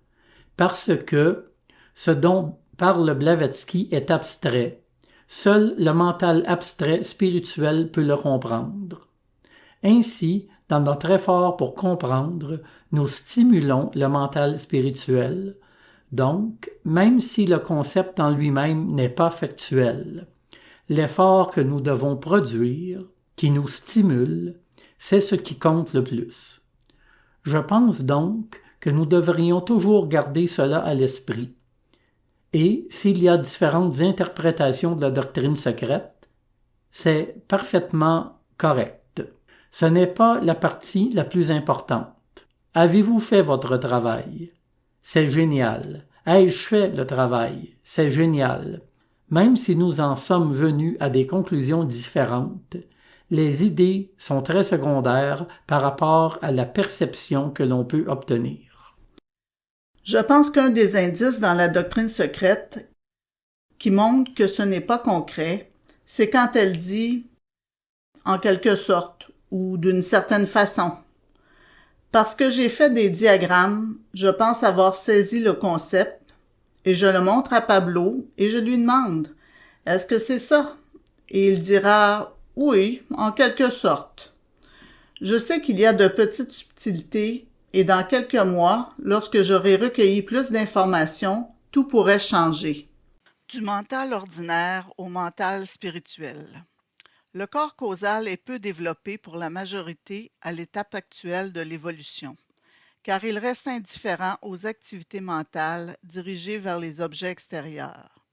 parce que ce dont parle Blavatsky est abstrait. Seul le mental abstrait spirituel peut le comprendre. Ainsi, dans notre effort pour comprendre, nous stimulons le mental spirituel. Donc, même si le concept en lui-même n'est pas factuel, l'effort que nous devons produire, qui nous stimule, c'est ce qui compte le plus. Je pense donc que nous devrions toujours garder cela à l'esprit. Et s'il y a différentes interprétations de la doctrine secrète, c'est parfaitement correct. Ce n'est pas la partie la plus importante. Avez-vous fait votre travail? C'est génial. Ai-je fait le travail? C'est génial. Même si nous en sommes venus à des conclusions différentes, les idées sont très secondaires par rapport à la perception que l'on peut obtenir. Je pense qu'un des indices dans la doctrine secrète qui montre que ce n'est pas concret, c'est quand elle dit « en quelque sorte » ou « d'une certaine façon ». Parce que j'ai fait des diagrammes, je pense avoir saisi le concept et je le montre à Pablo et je lui demande « Est-ce que c'est ça? » Et il dira « Oui, en quelque sorte ». Je sais qu'il y a de petites subtilités et dans quelques mois, lorsque j'aurai recueilli plus d'informations, tout pourrait changer. Du mental ordinaire au mental spirituel. Le corps causal est peu développé pour la majorité à l'étape actuelle de l'évolution, car il reste indifférent aux activités mentales dirigées vers les objets extérieurs.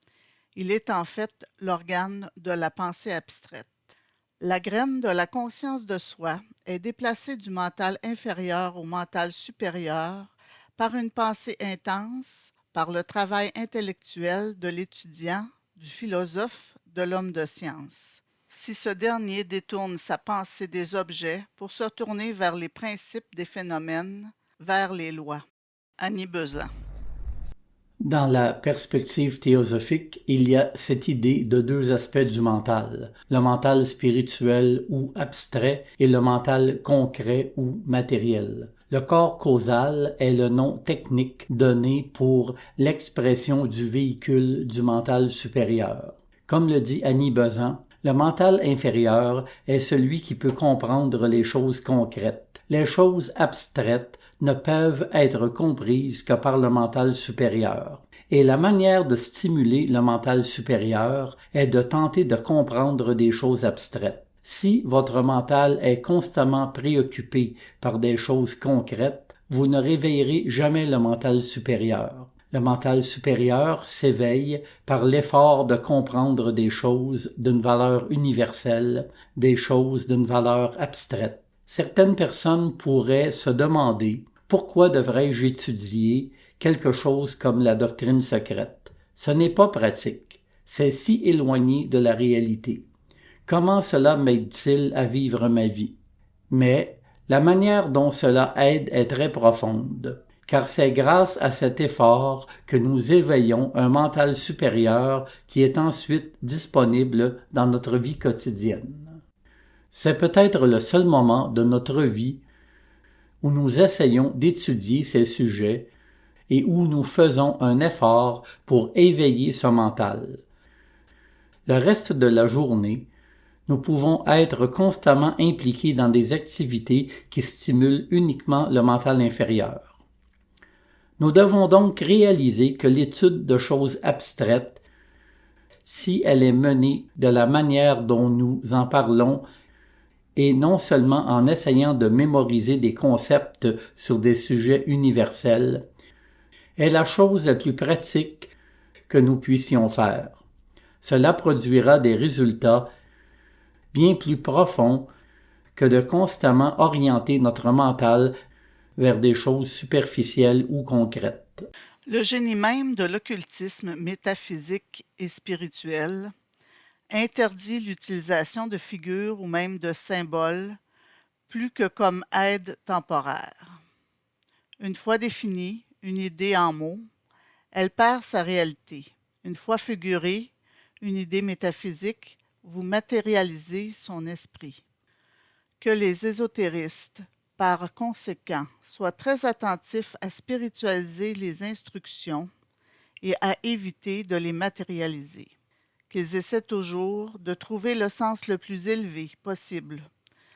Il est en fait l'organe de la pensée abstraite. La graine de la conscience de soi est déplacée du mental inférieur au mental supérieur par une pensée intense, par le travail intellectuel de l'étudiant, du philosophe, de l'homme de science. Si ce dernier détourne sa pensée des objets pour se tourner vers les principes des phénomènes, vers les lois. Annie Besant. Dans la perspective théosophique, il y a cette idée de deux aspects du mental, le mental spirituel ou abstrait et le mental concret ou matériel. Le corps causal est le nom technique donné pour l'expression du véhicule du mental supérieur. Comme le dit Annie Besant, le mental inférieur est celui qui peut comprendre les choses concrètes. Les choses abstraites ne peuvent être comprises que par le mental supérieur. Et la manière de stimuler le mental supérieur est de tenter de comprendre des choses abstraites. Si votre mental est constamment préoccupé par des choses concrètes, vous ne réveillerez jamais le mental supérieur. Le mental supérieur s'éveille par l'effort de comprendre des choses d'une valeur universelle, des choses d'une valeur abstraite. Certaines personnes pourraient se demander « Pourquoi devrais-je étudier quelque chose comme la doctrine secrète? Ce n'est pas pratique. C'est si éloigné de la réalité. Comment cela m'aide-t-il à vivre ma vie? » Mais la manière dont cela aide est très profonde, car c'est grâce à cet effort que nous éveillons un mental supérieur qui est ensuite disponible dans notre vie quotidienne. C'est peut-être le seul moment de notre vie où nous essayons d'étudier ces sujets et où nous faisons un effort pour éveiller ce mental. Le reste de la journée, nous pouvons être constamment impliqués dans des activités qui stimulent uniquement le mental inférieur. Nous devons donc réaliser que l'étude de choses abstraites, si elle est menée de la manière dont nous en parlons, et non seulement en essayant de mémoriser des concepts sur des sujets universels, est la chose la plus pratique que nous puissions faire. Cela produira des résultats bien plus profonds que de constamment orienter notre mental vers des choses superficielles ou concrètes. Le génie même de l'occultisme métaphysique et spirituel interdit l'utilisation de figures ou même de symboles plus que comme aide temporaire. Une fois définie, une idée en mots, elle perd sa réalité. Une fois figurée, une idée métaphysique, vous matérialisez son esprit. Que les ésotéristes, par conséquent, soient très attentifs à spiritualiser les instructions et à éviter de les matérialiser. Qu'ils essaient toujours de trouver le sens le plus élevé possible,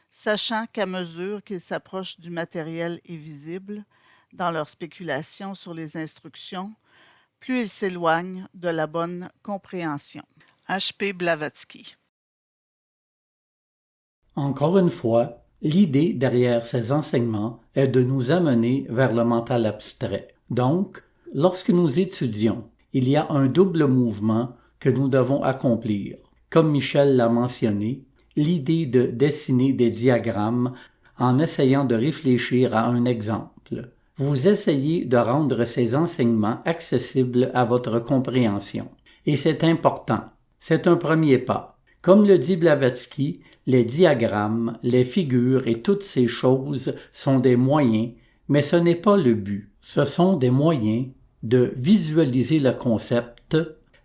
sachant qu'à mesure qu'ils s'approchent du matériel et visible, dans leur spéculation sur les instructions, plus ils s'éloignent de la bonne compréhension. H.P. Blavatsky. Encore une fois, l'idée derrière ces enseignements est de nous amener vers le mental abstrait. Donc, lorsque nous étudions, il y a un double mouvement que nous devons accomplir. Comme Michel l'a mentionné, l'idée de dessiner des diagrammes en essayant de réfléchir à un exemple. Vous essayez de rendre ces enseignements accessibles à votre compréhension. Et c'est important. C'est un premier pas. Comme le dit Blavatsky, les diagrammes, les figures et toutes ces choses sont des moyens, mais ce n'est pas le but. Ce sont des moyens de visualiser le concept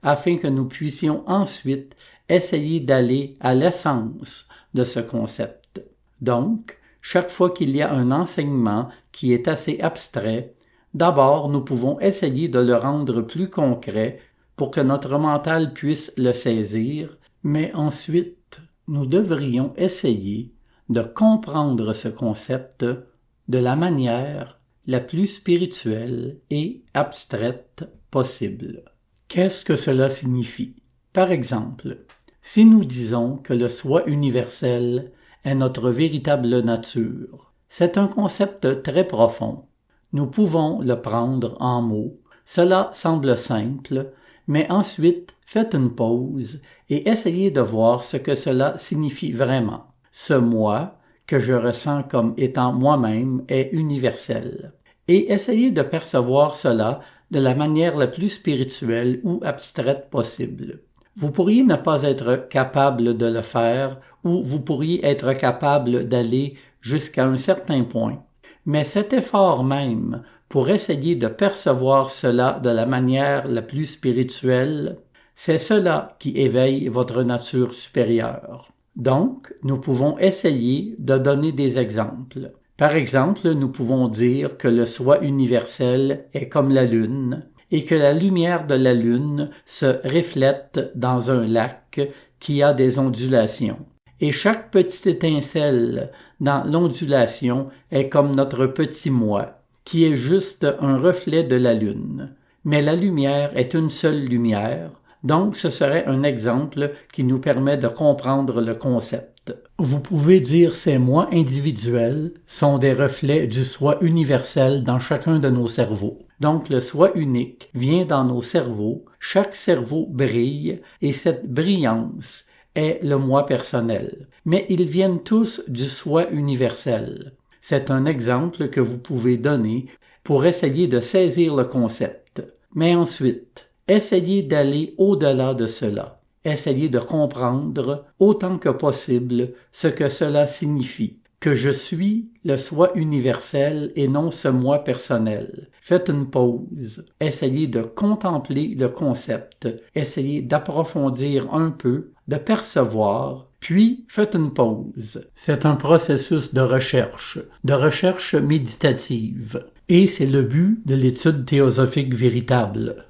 afin que nous puissions ensuite essayer d'aller à l'essence de ce concept. Donc, chaque fois qu'il y a un enseignement qui est assez abstrait, d'abord nous pouvons essayer de le rendre plus concret pour que notre mental puisse le saisir, mais ensuite nous devrions essayer de comprendre ce concept de la manière la plus spirituelle et abstraite possible. Qu'est-ce que cela signifie? Par exemple, si nous disons que le soi universel est notre véritable nature, c'est un concept très profond. Nous pouvons le prendre en mots. Cela semble simple, mais ensuite faites une pause et essayez de voir ce que cela signifie vraiment. Ce moi que je ressens comme étant moi-même est universel. Et essayez de percevoir cela de la manière la plus spirituelle ou abstraite possible. Vous pourriez ne pas être capable de le faire ou vous pourriez être capable d'aller jusqu'à un certain point. Mais cet effort même pour essayer de percevoir cela de la manière la plus spirituelle, c'est cela qui éveille votre nature supérieure. Donc, nous pouvons essayer de donner des exemples. Par exemple, nous pouvons dire que le soi universel est comme la lune et que la lumière de la lune se reflète dans un lac qui a des ondulations. Et chaque petite étincelle dans l'ondulation est comme notre petit moi, qui est juste un reflet de la lune. Mais la lumière est une seule lumière, donc ce serait un exemple qui nous permet de comprendre le concept. Vous pouvez dire ces moi individuels sont des reflets du soi universel dans chacun de nos cerveaux. Donc le soi unique vient dans nos cerveaux, chaque cerveau brille et cette brillance est le moi personnel. Mais ils viennent tous du soi universel. C'est un exemple que vous pouvez donner pour essayer de saisir le concept. Mais ensuite, essayez d'aller au-delà de cela. Essayez de comprendre autant que possible ce que cela signifie. Que je suis le soi universel et non ce moi personnel. Faites une pause. Essayez de contempler le concept. Essayez d'approfondir un peu, de percevoir, puis faites une pause. C'est un processus de recherche méditative. Et c'est le but de l'étude théosophique véritable.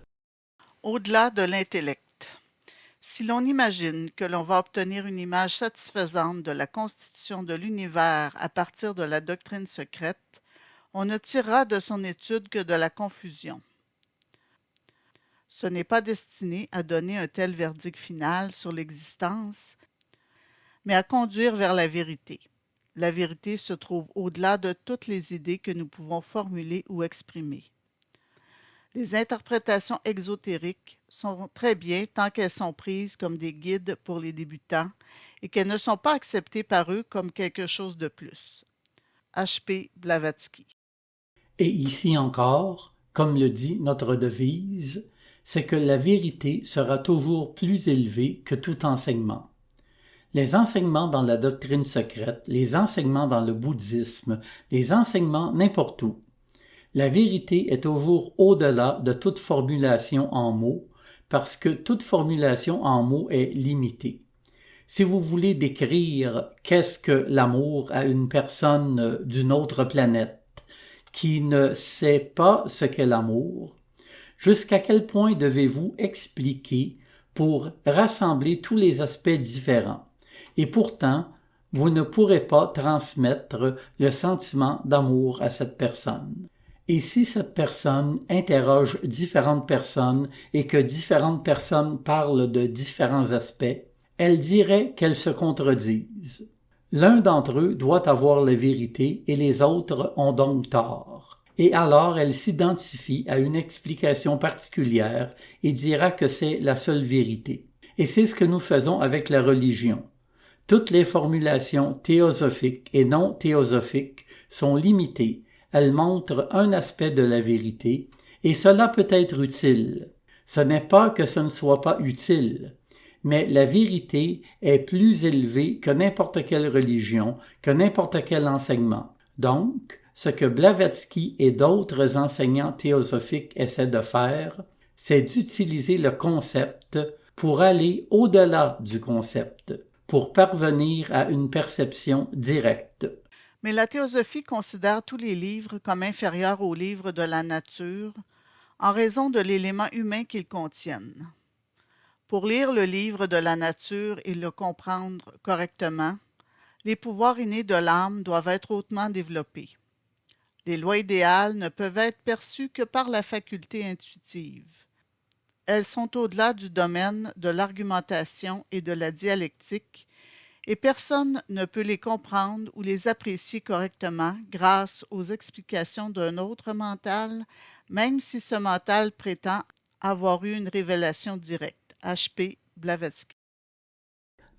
Au-delà de l'intellect. Si l'on imagine que l'on va obtenir une image satisfaisante de la constitution de l'univers à partir de la doctrine secrète, on ne tirera de son étude que de la confusion. Ce n'est pas destiné à donner un tel verdict final sur l'existence, mais à conduire vers la vérité. La vérité se trouve au-delà de toutes les idées que nous pouvons formuler ou exprimer. Les interprétations exotériques sont très bien tant qu'elles sont prises comme des guides pour les débutants et qu'elles ne sont pas acceptées par eux comme quelque chose de plus. H.P. Blavatsky. Et ici encore, comme le dit notre devise, c'est que la vérité sera toujours plus élevée que tout enseignement. Les enseignements dans la doctrine secrète, les enseignements dans le bouddhisme, les enseignements n'importe où, la vérité est toujours au-delà de toute formulation en mots, parce que toute formulation en mots est limitée. Si vous voulez décrire qu'est-ce que l'amour à une personne d'une autre planète qui ne sait pas ce qu'est l'amour, jusqu'à quel point devez-vous expliquer pour rassembler tous les aspects différents? Et pourtant, vous ne pourrez pas transmettre le sentiment d'amour à cette personne. Et si cette personne interroge différentes personnes et que différentes personnes parlent de différents aspects, elle dirait qu'elles se contredisent. L'un d'entre eux doit avoir la vérité et les autres ont donc tort. Et alors elle s'identifie à une explication particulière et dira que c'est la seule vérité. Et c'est ce que nous faisons avec la religion. Toutes les formulations théosophiques et non théosophiques sont limitées. Elles montrent un aspect de la vérité, et cela peut être utile. Ce n'est pas que ce ne soit pas utile, mais la vérité est plus élevée que n'importe quelle religion, que n'importe quel enseignement. Donc, ce que Blavatsky et d'autres enseignants théosophiques essaient de faire, c'est d'utiliser le concept pour aller au-delà du concept, pour parvenir à une perception directe. Mais la théosophie considère tous les livres comme inférieurs aux livres de la nature en raison de l'élément humain qu'ils contiennent. Pour lire le livre de la nature et le comprendre correctement, les pouvoirs innés de l'âme doivent être hautement développés. Les lois idéales ne peuvent être perçues que par la faculté intuitive. Elles sont au-delà du domaine de l'argumentation et de la dialectique, et personne ne peut les comprendre ou les apprécier correctement grâce aux explications d'un autre mental, même si ce mental prétend avoir eu une révélation directe. H.P. Blavatsky.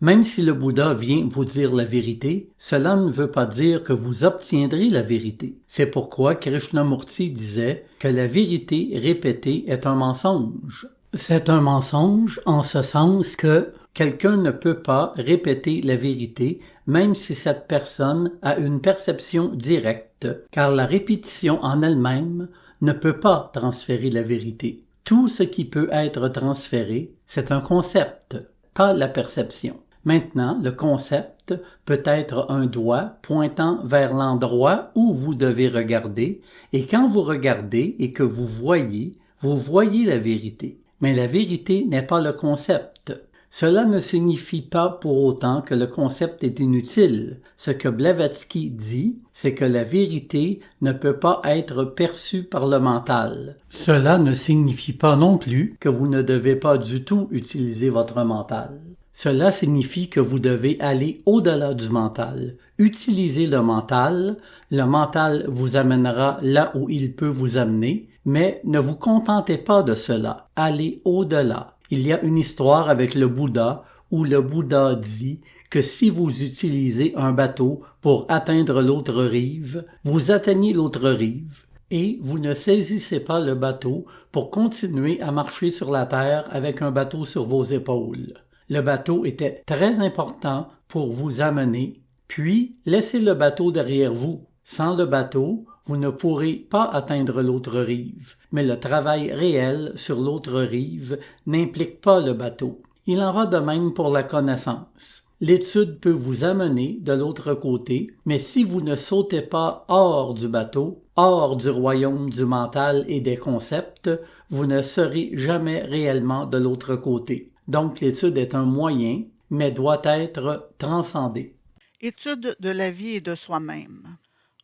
Même si le Bouddha vient vous dire la vérité, cela ne veut pas dire que vous obtiendrez la vérité. C'est pourquoi Krishnamurti disait que la vérité répétée est un mensonge. C'est un mensonge en ce sens que quelqu'un ne peut pas répéter la vérité même si cette personne a une perception directe, car la répétition en elle-même ne peut pas transférer la vérité. Tout ce qui peut être transféré, c'est un concept, pas la perception. Maintenant, le concept peut être un doigt pointant vers l'endroit où vous devez regarder, et quand vous regardez et que vous voyez la vérité. Mais la vérité n'est pas le concept. Cela ne signifie pas pour autant que le concept est inutile. Ce que Blavatsky dit, c'est que la vérité ne peut pas être perçue par le mental. Cela ne signifie pas non plus que vous ne devez pas du tout utiliser votre mental. Cela signifie que vous devez aller au-delà du mental. Utilisez le mental vous amènera là où il peut vous amener, mais ne vous contentez pas de cela. Allez au-delà. Il y a une histoire avec le Bouddha où le Bouddha dit que si vous utilisez un bateau pour atteindre l'autre rive, vous atteignez l'autre rive et vous ne saisissez pas le bateau pour continuer à marcher sur la terre avec un bateau sur vos épaules. Le bateau était très important pour vous amener, puis laissez le bateau derrière vous. Sans le bateau, vous ne pourrez pas atteindre l'autre rive, mais le travail réel sur l'autre rive n'implique pas le bateau. Il en va de même pour la connaissance. L'étude peut vous amener de l'autre côté, mais si vous ne sautez pas hors du bateau, hors du royaume du mental et des concepts, vous ne serez jamais réellement de l'autre côté. Donc l'étude est un moyen, mais doit être transcendée. Étude de la vie et de soi-même.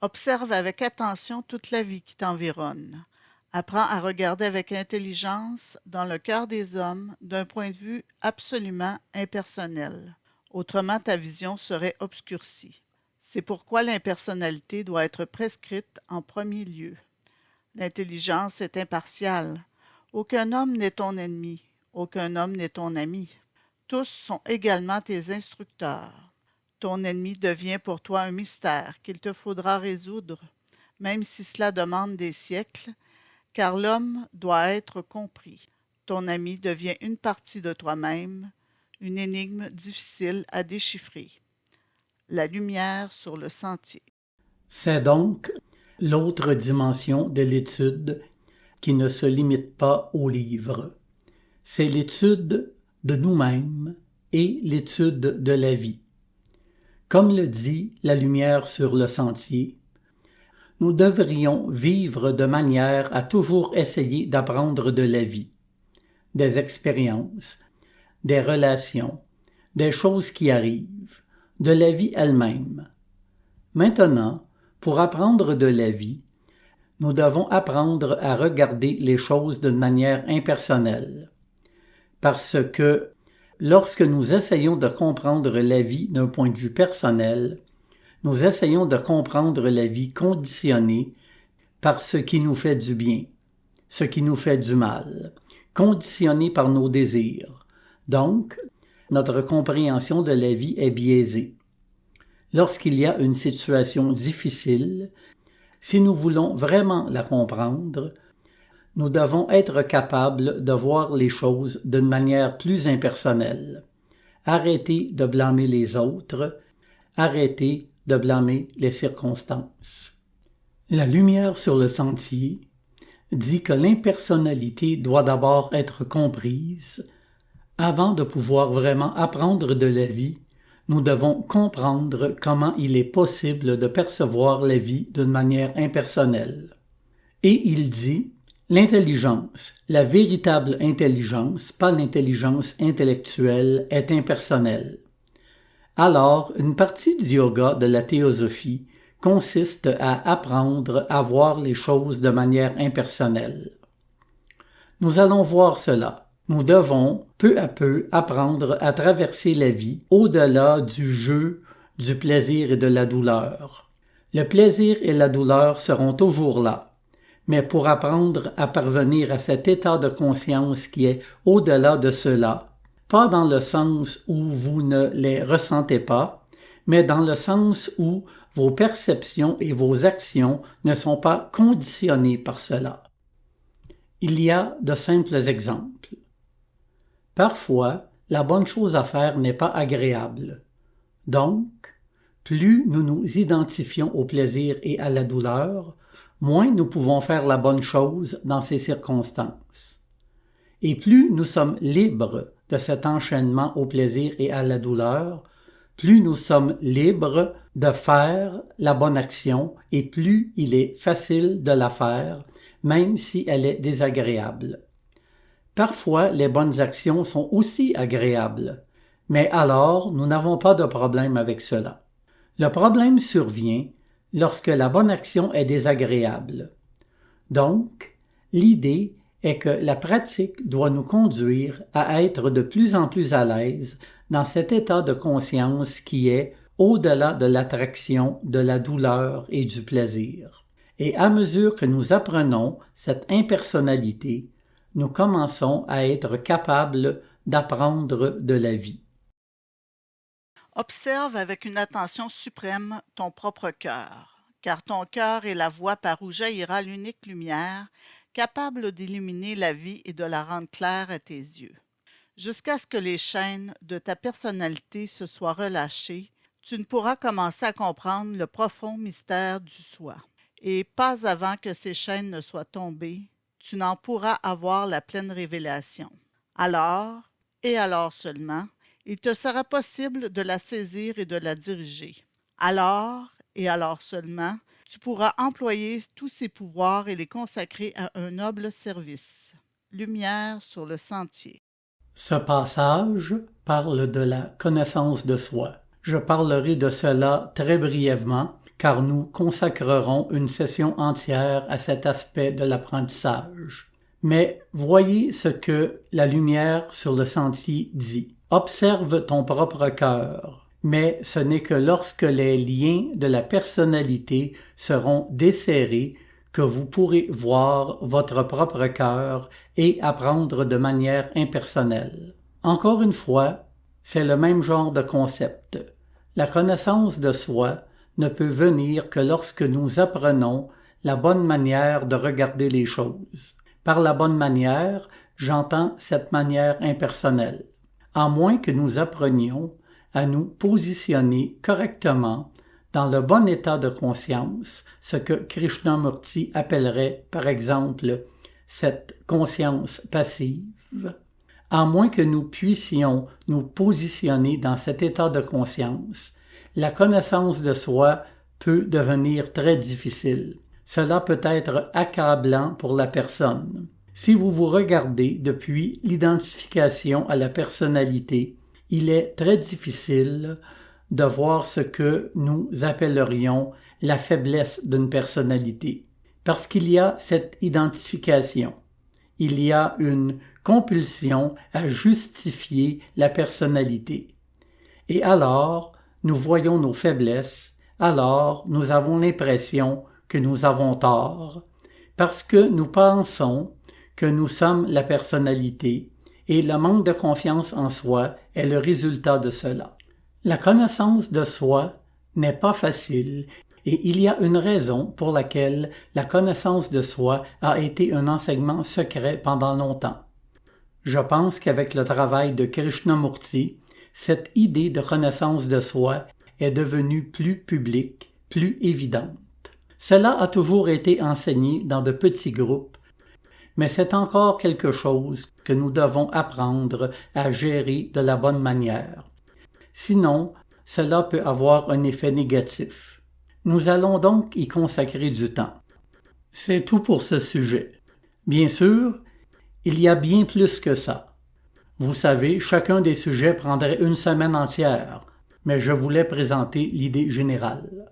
Observe avec attention toute la vie qui t'environne. Apprends à regarder avec intelligence dans le cœur des hommes d'un point de vue absolument impersonnel. Autrement, ta vision serait obscurcie. C'est pourquoi l'impersonnalité doit être prescrite en premier lieu. L'intelligence est impartiale. Aucun homme n'est ton ennemi. Aucun homme n'est ton ami. Tous sont également tes instructeurs. Ton ennemi devient pour toi un mystère qu'il te faudra résoudre, même si cela demande des siècles, car l'homme doit être compris. Ton ami devient une partie de toi-même, une énigme difficile à déchiffrer. La lumière sur le sentier. C'est donc l'autre dimension de l'étude qui ne se limite pas au livre. C'est l'étude de nous-mêmes et l'étude de la vie. Comme le dit la lumière sur le sentier, nous devrions vivre de manière à toujours essayer d'apprendre de la vie, des expériences, des relations, des choses qui arrivent, de la vie elle-même. Maintenant, pour apprendre de la vie, nous devons apprendre à regarder les choses d'une manière impersonnelle. Parce que lorsque nous essayons de comprendre la vie d'un point de vue personnel, nous essayons de comprendre la vie conditionnée par ce qui nous fait du bien, ce qui nous fait du mal, conditionnée par nos désirs. Donc, notre compréhension de la vie est biaisée. Lorsqu'il y a une situation difficile, si nous voulons vraiment la comprendre, nous devons être capables de voir les choses d'une manière plus impersonnelle. Arrêtez de blâmer les autres, arrêtez de blâmer les circonstances. La lumière sur le sentier dit que l'impersonnalité doit d'abord être comprise. Avant de pouvoir vraiment apprendre de la vie, nous devons comprendre comment il est possible de percevoir la vie d'une manière impersonnelle. Et il dit l'intelligence, la véritable intelligence, pas l'intelligence intellectuelle, est impersonnelle. Alors, une partie du yoga de la théosophie consiste à apprendre à voir les choses de manière impersonnelle. Nous allons voir cela. Nous devons, peu à peu, apprendre à traverser la vie au-delà du jeu, du plaisir et de la douleur. Le plaisir et la douleur seront toujours là. Mais pour apprendre à parvenir à cet état de conscience qui est au-delà de cela, pas dans le sens où vous ne les ressentez pas, mais dans le sens où vos perceptions et vos actions ne sont pas conditionnées par cela. Il y a de simples exemples. Parfois, la bonne chose à faire n'est pas agréable. Donc, plus nous nous identifions au plaisir et à la douleur, moins nous pouvons faire la bonne chose dans ces circonstances. Et plus nous sommes libres de cet enchaînement au plaisir et à la douleur, plus nous sommes libres de faire la bonne action et plus il est facile de la faire, même si elle est désagréable. Parfois, les bonnes actions sont aussi agréables, mais alors nous n'avons pas de problème avec cela. Le problème survient lorsque la bonne action est désagréable. Donc, l'idée est que la pratique doit nous conduire à être de plus en plus à l'aise dans cet état de conscience qui est au-delà de l'attraction, de la douleur et du plaisir. Et à mesure que nous apprenons cette impersonnalité, nous commençons à être capables d'apprendre de la vie. Observe avec une attention suprême ton propre cœur, car ton cœur est la voie par où jaillira l'unique lumière, capable d'illuminer la vie et de la rendre claire à tes yeux. Jusqu'à ce que les chaînes de ta personnalité se soient relâchées, tu ne pourras commencer à comprendre le profond mystère du soi. Et pas avant que ces chaînes ne soient tombées, tu n'en pourras avoir la pleine révélation. Alors, et alors seulement, il te sera possible de la saisir et de la diriger. Alors, et alors seulement, tu pourras employer tous ces pouvoirs et les consacrer à un noble service. Lumière sur le sentier. Ce passage parle de la connaissance de soi. Je parlerai de cela très brièvement, car nous consacrerons une session entière à cet aspect de l'apprentissage. Mais voyez ce que la lumière sur le sentier dit. Observe ton propre cœur, mais ce n'est que lorsque les liens de la personnalité seront desserrés que vous pourrez voir votre propre cœur et apprendre de manière impersonnelle. Encore une fois, c'est le même genre de concept. La connaissance de soi ne peut venir que lorsque nous apprenons la bonne manière de regarder les choses. Par la bonne manière, j'entends cette manière impersonnelle. À moins que nous apprenions à nous positionner correctement dans le bon état de conscience, ce que Krishnamurti appellerait, par exemple, cette conscience passive, à moins que nous puissions nous positionner dans cet état de conscience, la connaissance de soi peut devenir très difficile. Cela peut être accablant pour la personne. Si vous vous regardez depuis l'identification à la personnalité, il est très difficile de voir ce que nous appellerions la faiblesse d'une personnalité. Parce qu'il y a cette identification. Il y a une compulsion à justifier la personnalité. Et alors, nous voyons nos faiblesses, alors nous avons l'impression que nous avons tort, parce que nous pensons que nous sommes la personnalité, et le manque de confiance en soi est le résultat de cela. La connaissance de soi n'est pas facile, et il y a une raison pour laquelle la connaissance de soi a été un enseignement secret pendant longtemps. Je pense qu'avec le travail de Krishnamurti, cette idée de connaissance de soi est devenue plus publique, plus évidente. Cela a toujours été enseigné dans de petits groupes, mais c'est encore quelque chose que nous devons apprendre à gérer de la bonne manière. Sinon, cela peut avoir un effet négatif. Nous allons donc y consacrer du temps. C'est tout pour ce sujet. Bien sûr, il y a bien plus que ça. Vous savez, chacun des sujets prendrait une semaine entière, mais je voulais présenter l'idée générale.